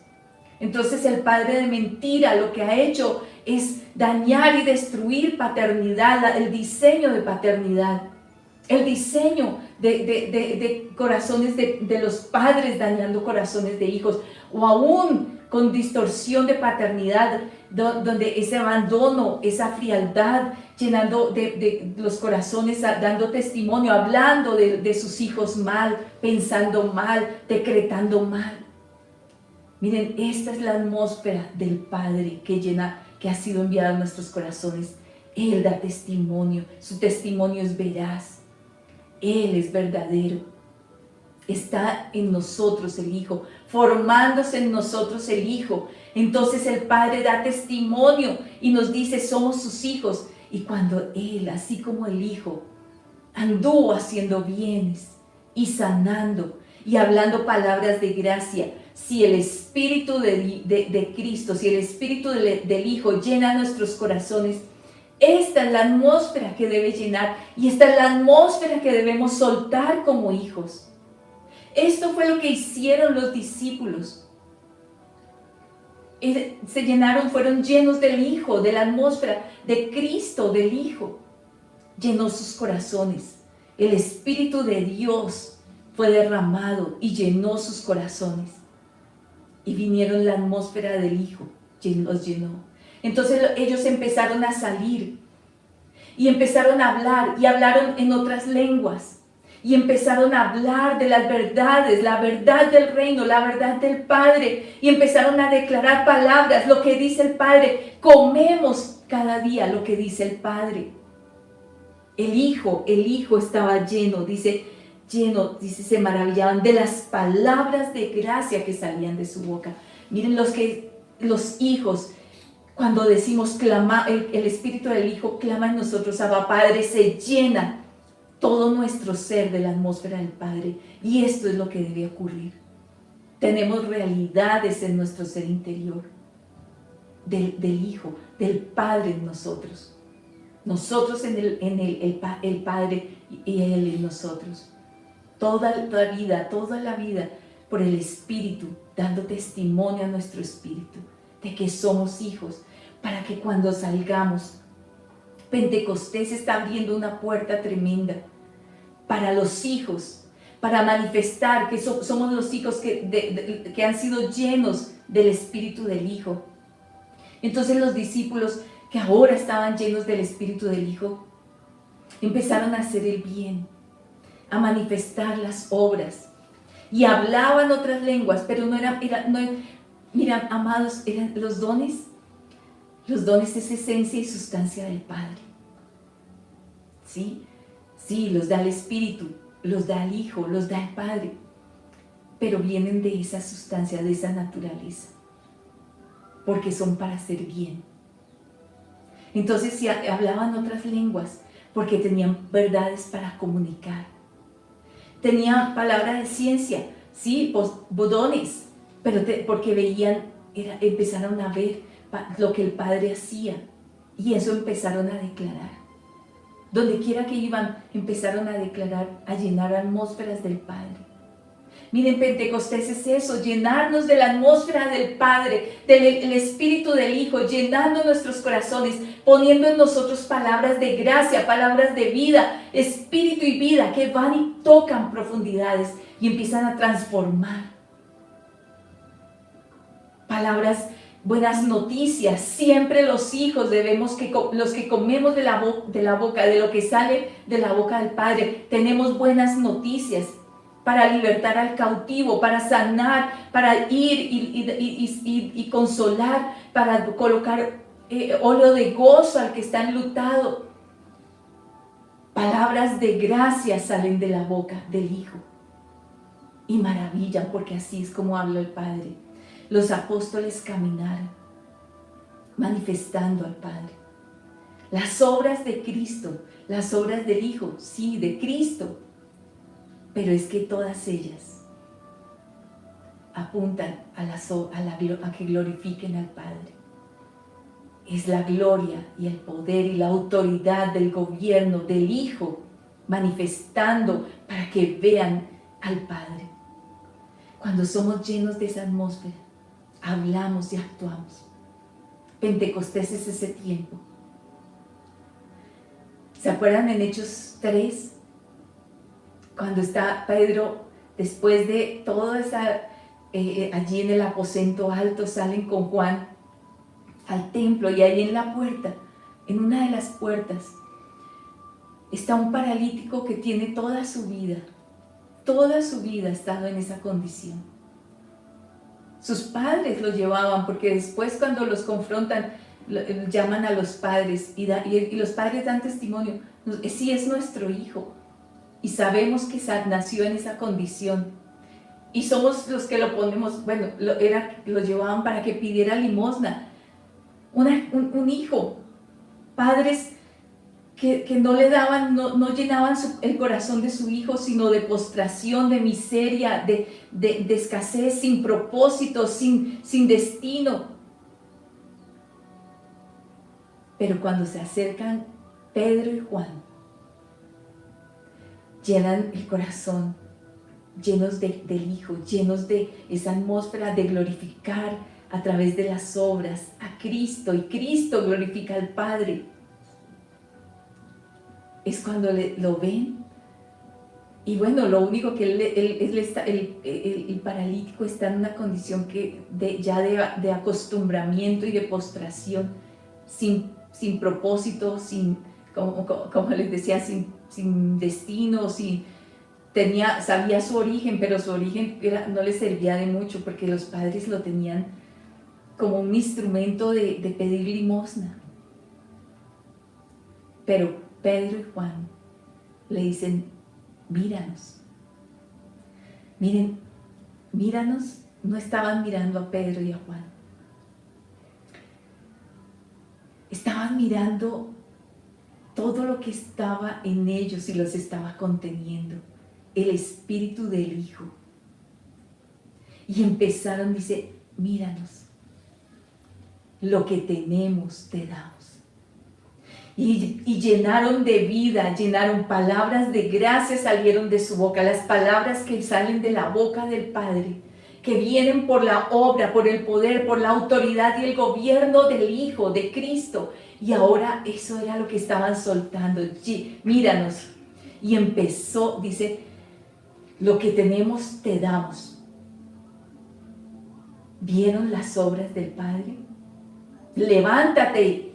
Entonces el padre de mentira lo que ha hecho es dañar y destruir paternidad, el diseño de paternidad, el diseño de corazones de los padres dañando corazones de hijos, o aún con distorsión de paternidad, donde ese abandono, esa frialdad, llenando de los corazones, dando testimonio, hablando de sus hijos mal, pensando mal, decretando mal. Miren, esta es la atmósfera del Padre que ha sido enviado a nuestros corazones. Él da testimonio, su testimonio es veraz, Él es verdadero. Está en nosotros el Hijo, formándose en nosotros el Hijo. Entonces el Padre da testimonio y nos dice, somos sus hijos. Y cuando Él, así como el Hijo, anduvo haciendo bienes y sanando y hablando palabras de gracia, si el Espíritu de Cristo, si el Espíritu del Hijo llena nuestros corazones, esta es la atmósfera que debe llenar y esta es la atmósfera que debemos soltar como hijos. Esto fue lo que hicieron los discípulos. Fueron llenos del Hijo, de la atmósfera, de Cristo, del Hijo. Llenó sus corazones. El Espíritu de Dios fue derramado y llenó sus corazones. Y vinieron la atmósfera del Hijo, los llenó. Entonces ellos empezaron a salir y empezaron a hablar y hablaron en otras lenguas. Y empezaron a hablar de las verdades, la verdad del reino, la verdad del Padre. Y empezaron a declarar palabras, lo que dice el Padre. Comemos cada día lo que dice el Padre. El Hijo estaba lleno, dice, se maravillaban de las palabras de gracia que salían de su boca. Miren los hijos, cuando decimos clama, el Espíritu del Hijo clama en nosotros, Abba Padre, se llena todo nuestro ser de la atmósfera del Padre. Y esto es lo que debe ocurrir. Tenemos realidades en nuestro ser interior, del Hijo, del Padre en nosotros. Nosotros en el Padre y Él en nosotros. Toda la vida por el Espíritu, dando testimonio a nuestro espíritu de que somos hijos, para que cuando salgamos Pentecostés está abriendo una puerta tremenda para los hijos, para manifestar que somos los hijos que han sido llenos del Espíritu del Hijo. Entonces los discípulos que ahora estaban llenos del Espíritu del Hijo, empezaron a hacer el bien, a manifestar las obras y hablaban otras lenguas, pero mira, amados, eran los dones. Los dones es esencia y sustancia del Padre. ¿Sí? Sí, los da el Espíritu, los da el Hijo, los da el Padre, pero vienen de esa sustancia, de esa naturaleza, porque son para hacer bien. Entonces, si hablaban otras lenguas, porque tenían verdades para comunicar. Tenían palabra de ciencia, sí, dones, pero porque veían, empezaron a ver lo que el Padre hacía, y eso empezaron a declarar. Donde quiera que iban, empezaron a declarar, a llenar atmósferas del Padre. Miren, Pentecostés es eso, llenarnos de la atmósfera del Padre, del Espíritu del Hijo, llenando nuestros corazones, poniendo en nosotros palabras de gracia, palabras de vida, espíritu y vida, que van y tocan profundidades y empiezan a transformar. Palabras, buenas noticias. Siempre los hijos los que comemos de la boca, de lo que sale de la boca del Padre, tenemos buenas noticias para libertar al cautivo, para sanar, para ir y consolar, para colocar óleo de gozo al que está enlutado. Palabras de gracia salen de la boca del Hijo y maravillan, porque así es como habla el Padre. Los apóstoles caminaron manifestando al Padre. Las obras de Cristo, las obras del Hijo, sí, de Cristo, pero es que todas ellas apuntan a que glorifiquen al Padre. Es la gloria y el poder y la autoridad del gobierno del Hijo manifestando para que vean al Padre. Cuando somos llenos de esa atmósfera, hablamos y actuamos. Pentecostés es ese tiempo. ¿Se acuerdan en Hechos 3? Cuando está Pedro, después de todo allí en el aposento alto, salen con Juan al templo, y ahí en la puerta, en una de las puertas, está un paralítico que tiene toda su vida ha estado en esa condición. Sus padres lo llevaban, porque después cuando los confrontan, llaman a los padres y los padres dan testimonio, sí, es nuestro hijo, y sabemos que nació en esa condición, y somos los que lo ponemos, lo llevaban para que pidiera limosna. Un hijo, padres que no le daban, no llenaban el corazón de su hijo, sino de postración, de miseria, de escasez, sin propósito, sin destino. Pero cuando se acercan Pedro y Juan, llenan el corazón, llenos del Hijo, llenos de esa atmósfera de glorificar a través de las obras a Cristo, y Cristo glorifica al Padre. Es cuando lo ven, y lo único que el paralítico está en una condición de acostumbramiento y de postración, sin propósito, como les decía, sin destino, sabía su origen, pero su origen no le servía de mucho, porque los padres lo tenían como un instrumento de pedir limosna. Pero Pedro y Juan le dicen: míranos. Miren, míranos. No estaban mirando a Pedro y a Juan. Estaban mirando todo lo que estaba en ellos y los estaba conteniendo, el Espíritu del Hijo. Y empezaron, dice: míranos, lo que tenemos te damos. Y llenaron de vida, llenaron palabras de gracia, salieron de su boca, las palabras que salen de la boca del Padre, que vienen por la obra, por el poder, por la autoridad y el gobierno del Hijo, de Cristo. Y ahora eso era lo que estaban soltando. Míranos. Y empezó, dice, lo que tenemos te damos. ¿Vieron las obras del Padre? Levántate,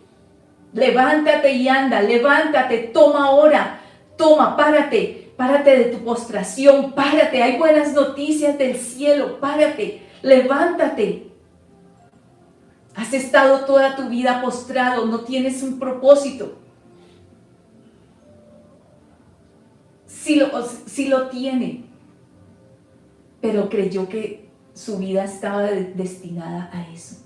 levántate y anda, levántate, toma ahora, toma, párate de tu postración, párate, hay buenas noticias del cielo, párate, levántate. Has estado toda tu vida postrado, no tienes un propósito. Sí lo tiene, pero creyó que su vida estaba destinada a eso.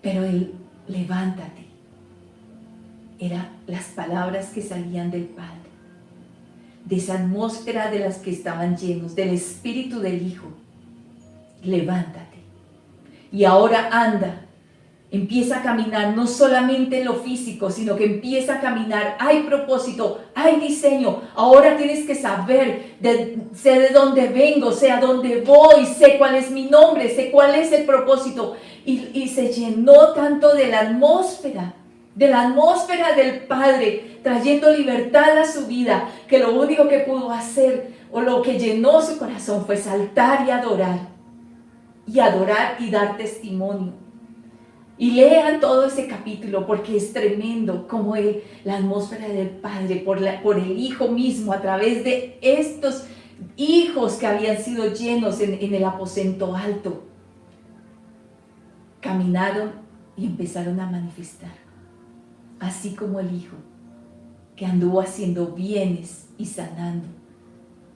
Pero él, levántate, eran las palabras que salían del Padre, de esa atmósfera de las que estaban llenos, del Espíritu del Hijo. Levántate. Y ahora anda, empieza a caminar, no solamente en lo físico, sino que empieza a caminar. Hay propósito, hay diseño. Ahora tienes que saber, sé de dónde vengo, sé a dónde voy, sé cuál es mi nombre, sé cuál es el propósito. Y se llenó tanto de la atmósfera del Padre, trayendo libertad a su vida, que lo único que pudo hacer, o lo que llenó su corazón, fue saltar y adorar y dar testimonio. Y lean todo ese capítulo, porque es tremendo como la atmósfera del Padre, por el Hijo mismo, a través de estos hijos que habían sido llenos en el aposento alto, caminaron y empezaron a manifestar. Así como el Hijo, que anduvo haciendo bienes y sanando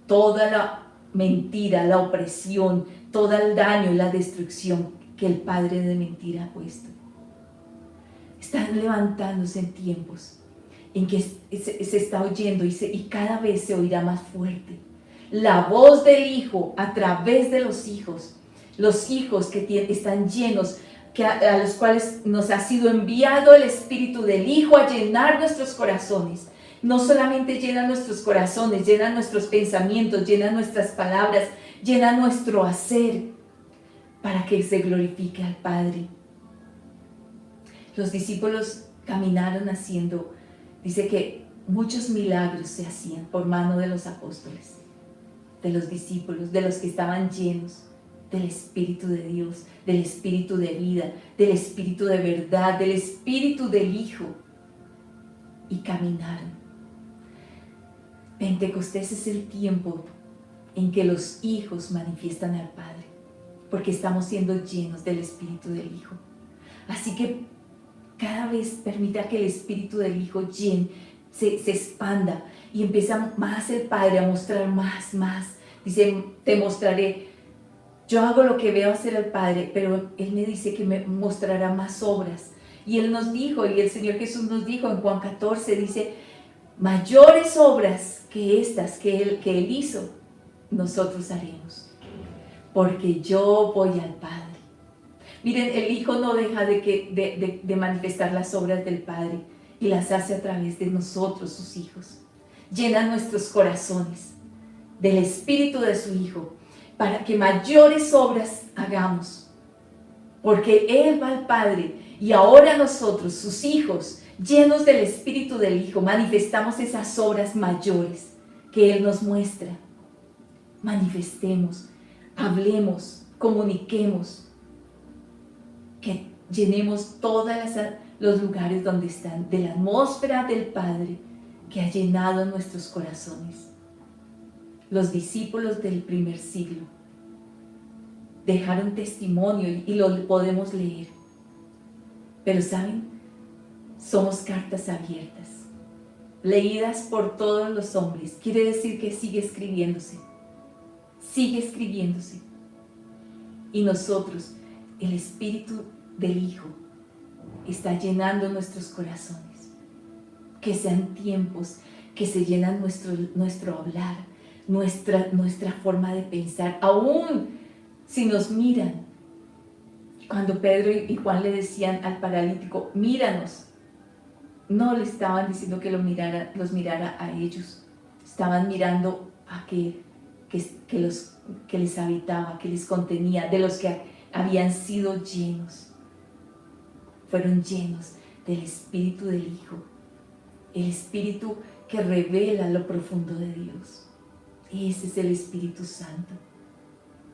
toda la mentira, la opresión, todo el daño y la destrucción que el padre de mentira ha puesto. Están levantándose en tiempos en que se está oyendo y cada vez se oirá más fuerte la voz del Hijo a través de los hijos que están llenos, a los cuales nos ha sido enviado el Espíritu del Hijo a llenar nuestros corazones. No solamente llena nuestros corazones, llena nuestros pensamientos, llena nuestras palabras, llena nuestro hacer, para que se glorifique al Padre. Los discípulos caminaron haciendo, dice que muchos milagros se hacían por mano de los apóstoles, de los discípulos, de los que estaban llenos del Espíritu de Dios, del Espíritu de vida, del Espíritu de verdad, del Espíritu del Hijo. Y caminaron. Pentecostés es el tiempo en que los hijos manifiestan al Padre, porque estamos siendo llenos del Espíritu del Hijo. Así que cada vez permita que el Espíritu del Hijo se expanda y empieza más el Padre a mostrar más. Dice, te mostraré. Yo hago lo que veo hacer el Padre, pero Él me dice que me mostrará más obras. Y Él nos dijo, y el Señor Jesús nos dijo en Juan 14, dice, mayores obras que estas que Él hizo, nosotros haremos, porque yo voy al Padre. Miren, el Hijo no deja de manifestar las obras del Padre, y las hace a través de nosotros, sus hijos. Llena nuestros corazones del Espíritu de su Hijo, para que mayores obras hagamos, porque Él va al Padre, y ahora nosotros, sus hijos, llenos del Espíritu del Hijo, manifestamos esas obras mayores que Él nos muestra. Manifestemos, hablemos, comuniquemos, que llenemos todos los lugares donde están, de la atmósfera del Padre que ha llenado nuestros corazones. Los discípulos del primer siglo dejaron testimonio y lo podemos leer. Pero ¿saben? Somos cartas abiertas, leídas por todos los hombres. Quiere decir que sigue escribiéndose. Y nosotros, el Espíritu del Hijo, está llenando nuestros corazones. Que sean tiempos que se llenan nuestro hablar, nuestra forma de pensar, aún si nos miran. Cuando Pedro y Juan le decían al paralítico, míranos, no le estaban diciendo que los mirara a ellos, estaban mirando a aquel que les habitaba, que les contenía, de los que habían sido llenos. Fueron llenos del Espíritu del Hijo, el Espíritu que revela lo profundo de Dios. Ese es el Espíritu Santo,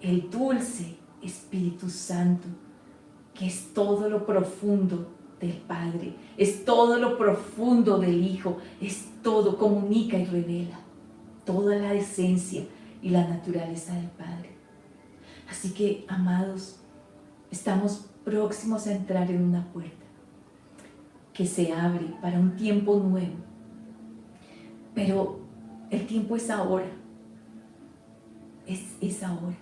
el dulce Espíritu Santo, que es todo lo profundo del Padre, es todo lo profundo del Hijo, es todo, comunica y revela toda la esencia y la naturaleza del Padre. Así que, amados, estamos próximos a entrar en una puerta que se abre para un tiempo nuevo, pero el tiempo es ahora, es ahora.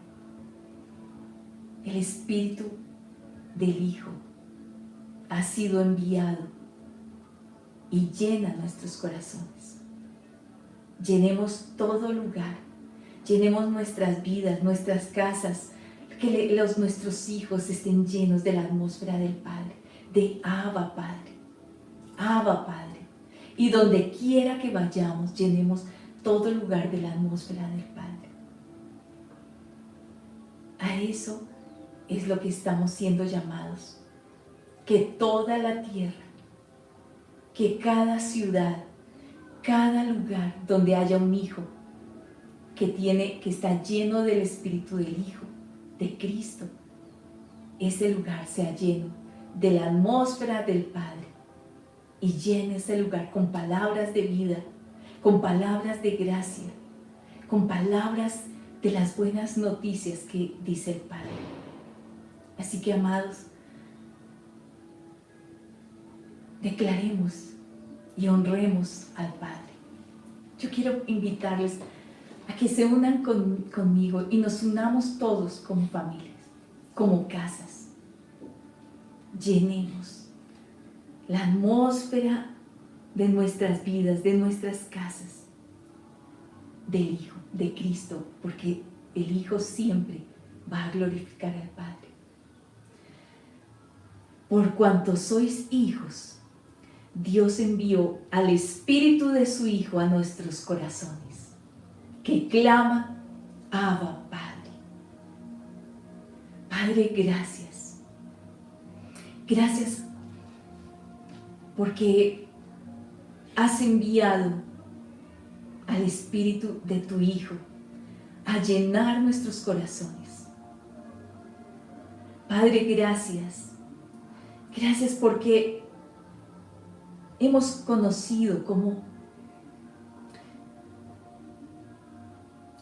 El Espíritu del Hijo ha sido enviado y llena nuestros corazones. Llenemos todo lugar, llenemos nuestras vidas, nuestras casas, que nuestros hijos estén llenos de la atmósfera del Padre, de Abba Padre, Abba Padre. Y donde quiera que vayamos, llenemos todo lugar de la atmósfera del Padre. A eso es lo que estamos siendo llamados. Que toda la tierra, que cada ciudad, cada lugar donde haya un hijo que está lleno del Espíritu del Hijo, de Cristo, ese lugar sea lleno de la atmósfera del Padre y llene ese lugar con palabras de vida, con palabras de gracia, con palabras de las buenas noticias que dice el Padre. Así que, amados, declaremos y honremos al Padre. Yo quiero invitarles a que se unan conmigo y nos unamos todos como familias, como casas. Llenemos la atmósfera de nuestras vidas, de nuestras casas, del Hijo, de Cristo, porque el Hijo siempre va a glorificar al Padre. Por cuanto sois hijos, Dios envió al Espíritu de su Hijo a nuestros corazones, que clama, Abba, Padre. Padre, gracias. Gracias porque has enviado al Espíritu de tu Hijo a llenar nuestros corazones. Padre, gracias. Gracias porque hemos conocido cómo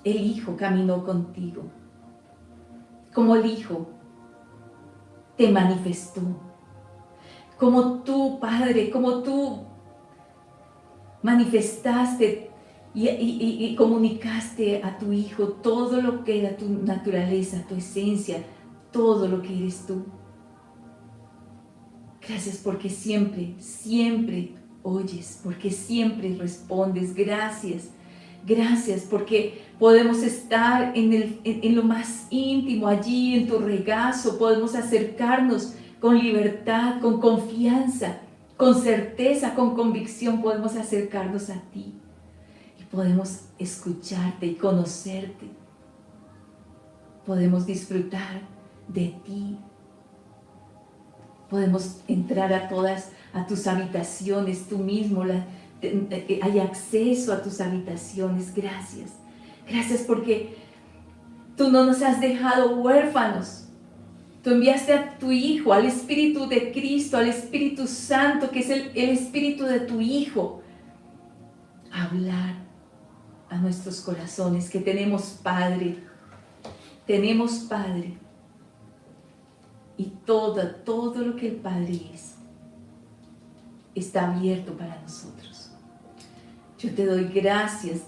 el Hijo caminó contigo, cómo el Hijo te manifestó, como tú, Padre, como tú manifestaste y comunicaste a tu Hijo todo lo que era tu naturaleza, tu esencia, todo lo que eres tú. Gracias porque siempre, siempre oyes, porque siempre respondes. Gracias, gracias porque podemos estar en lo más íntimo, allí en tu regazo, podemos acercarnos con libertad, con confianza, con certeza, con convicción, podemos acercarnos a ti y podemos escucharte y conocerte. Podemos disfrutar de ti. Podemos entrar a tus habitaciones, tú mismo hay acceso a tus habitaciones. Gracias. Gracias porque tú no nos has dejado huérfanos. Tú enviaste a tu Hijo, al Espíritu de Cristo, al Espíritu Santo, que es el Espíritu de tu Hijo, a hablar a nuestros corazones, que tenemos Padre. Tenemos Padre. Y todo lo que el Padre es, está abierto para nosotros. Yo te doy gracias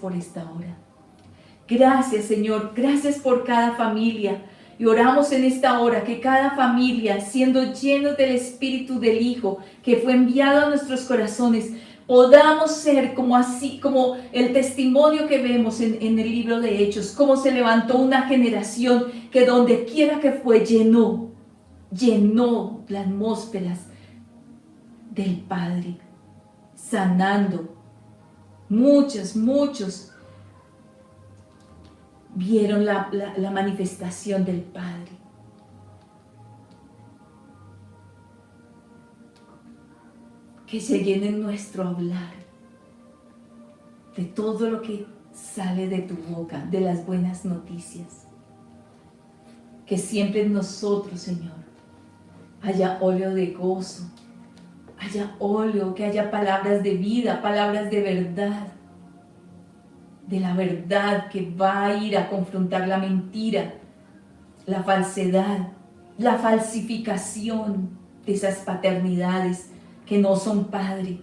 por esta hora. Gracias, Señor, gracias por cada familia. Y oramos en esta hora que cada familia, siendo llenos del Espíritu del Hijo, que fue enviado a nuestros corazones, podamos ser como el testimonio que vemos en el libro de Hechos, cómo se levantó una generación que donde quiera que fue llenó las atmósferas del Padre, sanando muchos vieron la manifestación del Padre. Que se llene nuestro hablar de todo lo que sale de tu boca, de las buenas noticias. Que siempre en nosotros, Señor, haya óleo de gozo, haya óleo, que haya palabras de vida, palabras de verdad, de la verdad que va a ir a confrontar la mentira, la falsedad, la falsificación de esas paternidades que no son padre.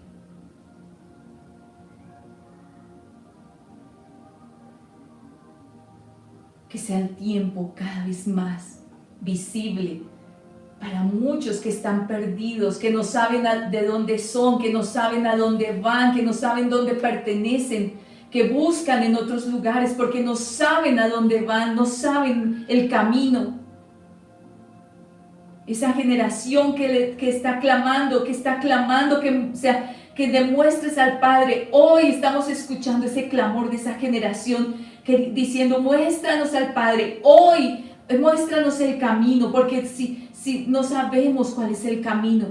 Que sea el tiempo cada vez más visible para muchos que están perdidos, que no saben de dónde son, que no saben a dónde van, que no saben dónde pertenecen, que buscan en otros lugares porque no saben a dónde van, no saben el camino. Esa generación que está clamando, que demuestres al Padre. Hoy estamos escuchando ese clamor de esa generación diciendo, muéstranos al Padre. Hoy, muéstranos el camino, porque si no sabemos cuál es el camino.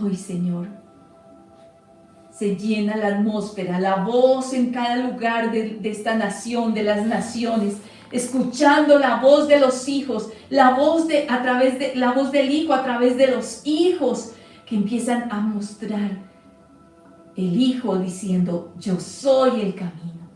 Hoy, Señor, se llena la atmósfera, la voz en cada lugar de esta nación, de las naciones, escuchando la voz de los hijos, la voz del Hijo a través de los hijos que empiezan a mostrar el Hijo diciendo, yo soy el camino.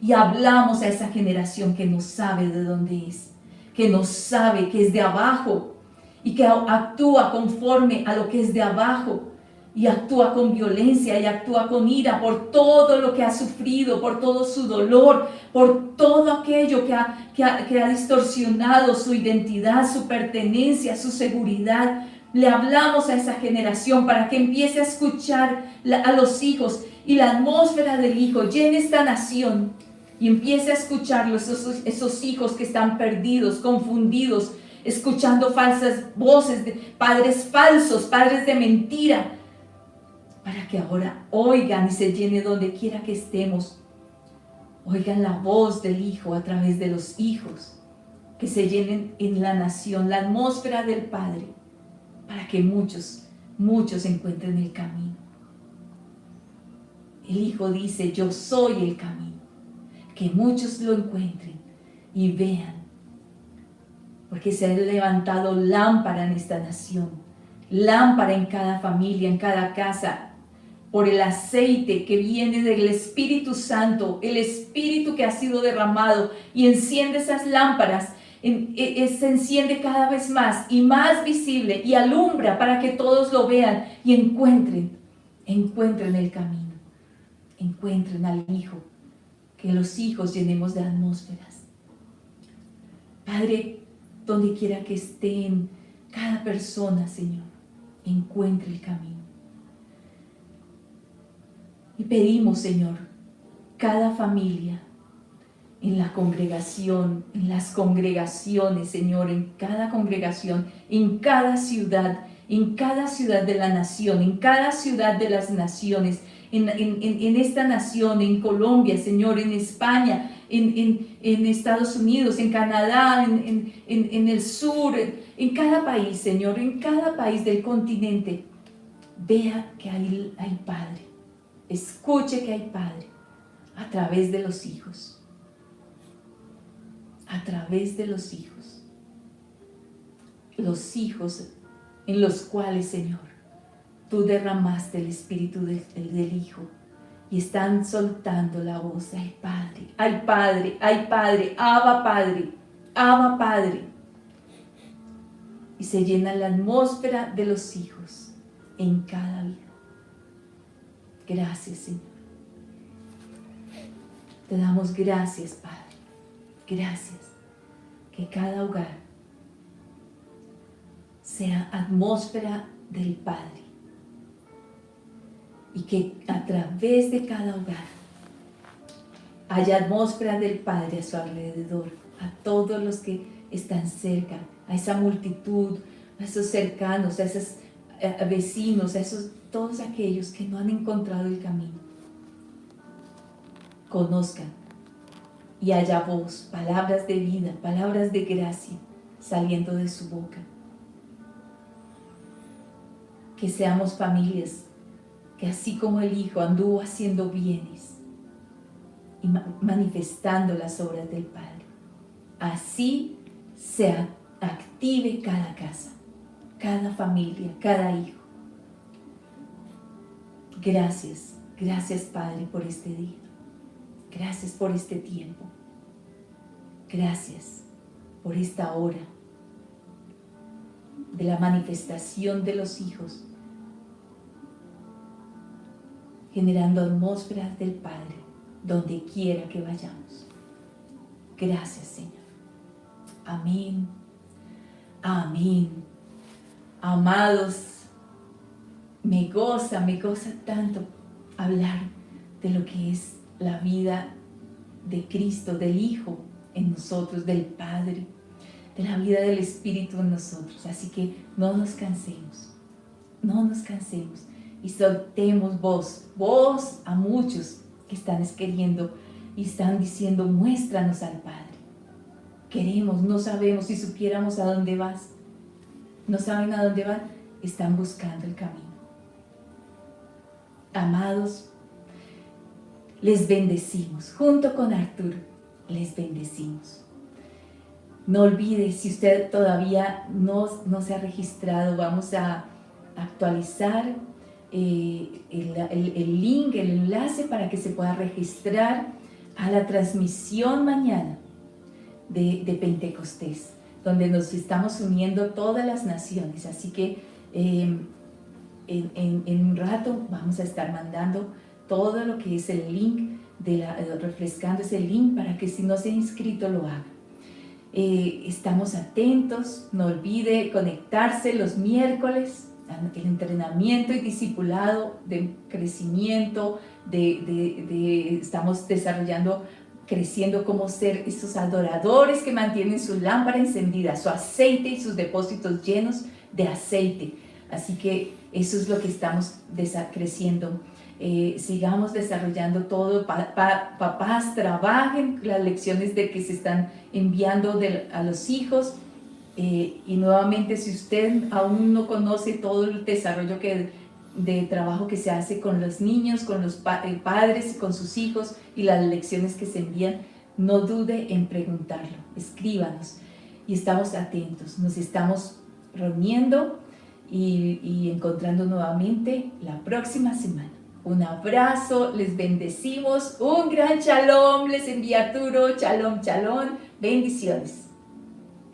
Y hablamos a esa generación que no sabe de dónde es, que no sabe que es de abajo y que actúa conforme a lo que es de abajo. Y actúa con violencia y actúa con ira por todo lo que ha sufrido, por todo su dolor, por todo aquello que ha distorsionado su identidad, su pertenencia, su seguridad. Le hablamos a esa generación para que empiece a escuchar a los hijos y la atmósfera del Hijo llene esta nación y empiece a escucharlos, esos hijos que están perdidos, confundidos, escuchando falsas voces de padres falsos, padres de mentira, para que ahora oigan y se llene donde quiera que estemos. Oigan la voz del Hijo a través de los hijos, que se llenen en la nación, la atmósfera del Padre, para que muchos encuentren el camino. El Hijo dice, yo soy el camino, que muchos lo encuentren y vean, porque se ha levantado lámpara en esta nación, lámpara en cada familia, en cada casa, por el aceite que viene del Espíritu Santo, el Espíritu que ha sido derramado y enciende esas lámparas, se enciende cada vez más y más visible y alumbra para que todos lo vean y encuentren el camino, encuentren al Hijo, que los hijos llenemos de atmósferas. Padre, donde quiera que estén, cada persona, Señor, encuentre el camino. Y pedimos, Señor, cada familia, en la congregación, en las congregaciones, Señor, en cada congregación, en cada ciudad de la nación, en cada ciudad de las naciones, en esta nación, en Colombia, Señor, en España, en Estados Unidos, en Canadá, en el sur, en cada país, Señor, en cada país del continente, vea que hay Padre. Escuche que hay Padre a través de los hijos. A través de los hijos. Los hijos en los cuales, Señor, tú derramaste el Espíritu del Hijo y están soltando la voz de ay Padre, ay Padre, ay Padre, Abba Padre, Abba Padre. Y se llena la atmósfera de los hijos en cada vida. Gracias, Señor. Te damos gracias, Padre. Gracias. Que cada hogar sea atmósfera del Padre. Y que a través de cada hogar haya atmósfera del Padre a su alrededor, a todos los que están cerca, a esa multitud, a esos cercanos, a esos vecinos, a todos aquellos que no han encontrado el camino. Conozcan y haya voz, palabras de vida, palabras de gracia saliendo de su boca. Que seamos familias que así como el Hijo anduvo haciendo bienes y manifestando las obras del Padre, así se active cada casa, cada familia, cada hijo. Gracias, gracias Padre por este día. Gracias por este tiempo. Gracias por esta hora de la manifestación de los hijos, generando atmósferas del Padre donde quiera que vayamos. Gracias, Señor. Amén. Amén. Amados, me goza tanto hablar de lo que es la vida de Cristo, del Hijo en nosotros, del Padre, de la vida del Espíritu en nosotros. Así que no nos cansemos y soltemos voz a muchos que están queriendo y están diciendo: muéstranos al Padre. Queremos, no sabemos, si supiéramos a dónde vas. No saben a dónde van, están buscando el camino. Amados, les bendecimos, junto con Arturo, les bendecimos. No olvide, si usted todavía no se ha registrado, vamos a actualizar el link, el enlace para que se pueda registrar a la transmisión mañana de Pentecostés, donde nos estamos uniendo todas las naciones. Así que en un rato vamos a estar mandando todo lo que es el link, refrescando ese link para que si no se ha inscrito lo haga. Estamos atentos, no olvide conectarse los miércoles, el entrenamiento y discipulado de crecimiento, estamos desarrollando, creciendo como ser estos adoradores que mantienen su lámpara encendida, su aceite y sus depósitos llenos de aceite. Así que eso es lo que estamos creciendo. Sigamos desarrollando todo. Papás, trabajen las lecciones de que se están enviando a los hijos. Y nuevamente, si usted aún no conoce todo el desarrollo de trabajo que se hace con los niños, con los padres y con sus hijos, y las lecciones que se envían, no dude en preguntarlo, escríbanos y estamos atentos. Nos estamos reuniendo y encontrando nuevamente la próxima semana. Un abrazo, les bendecimos, un gran shalom, les envía Arturo, shalom, shalom, bendiciones.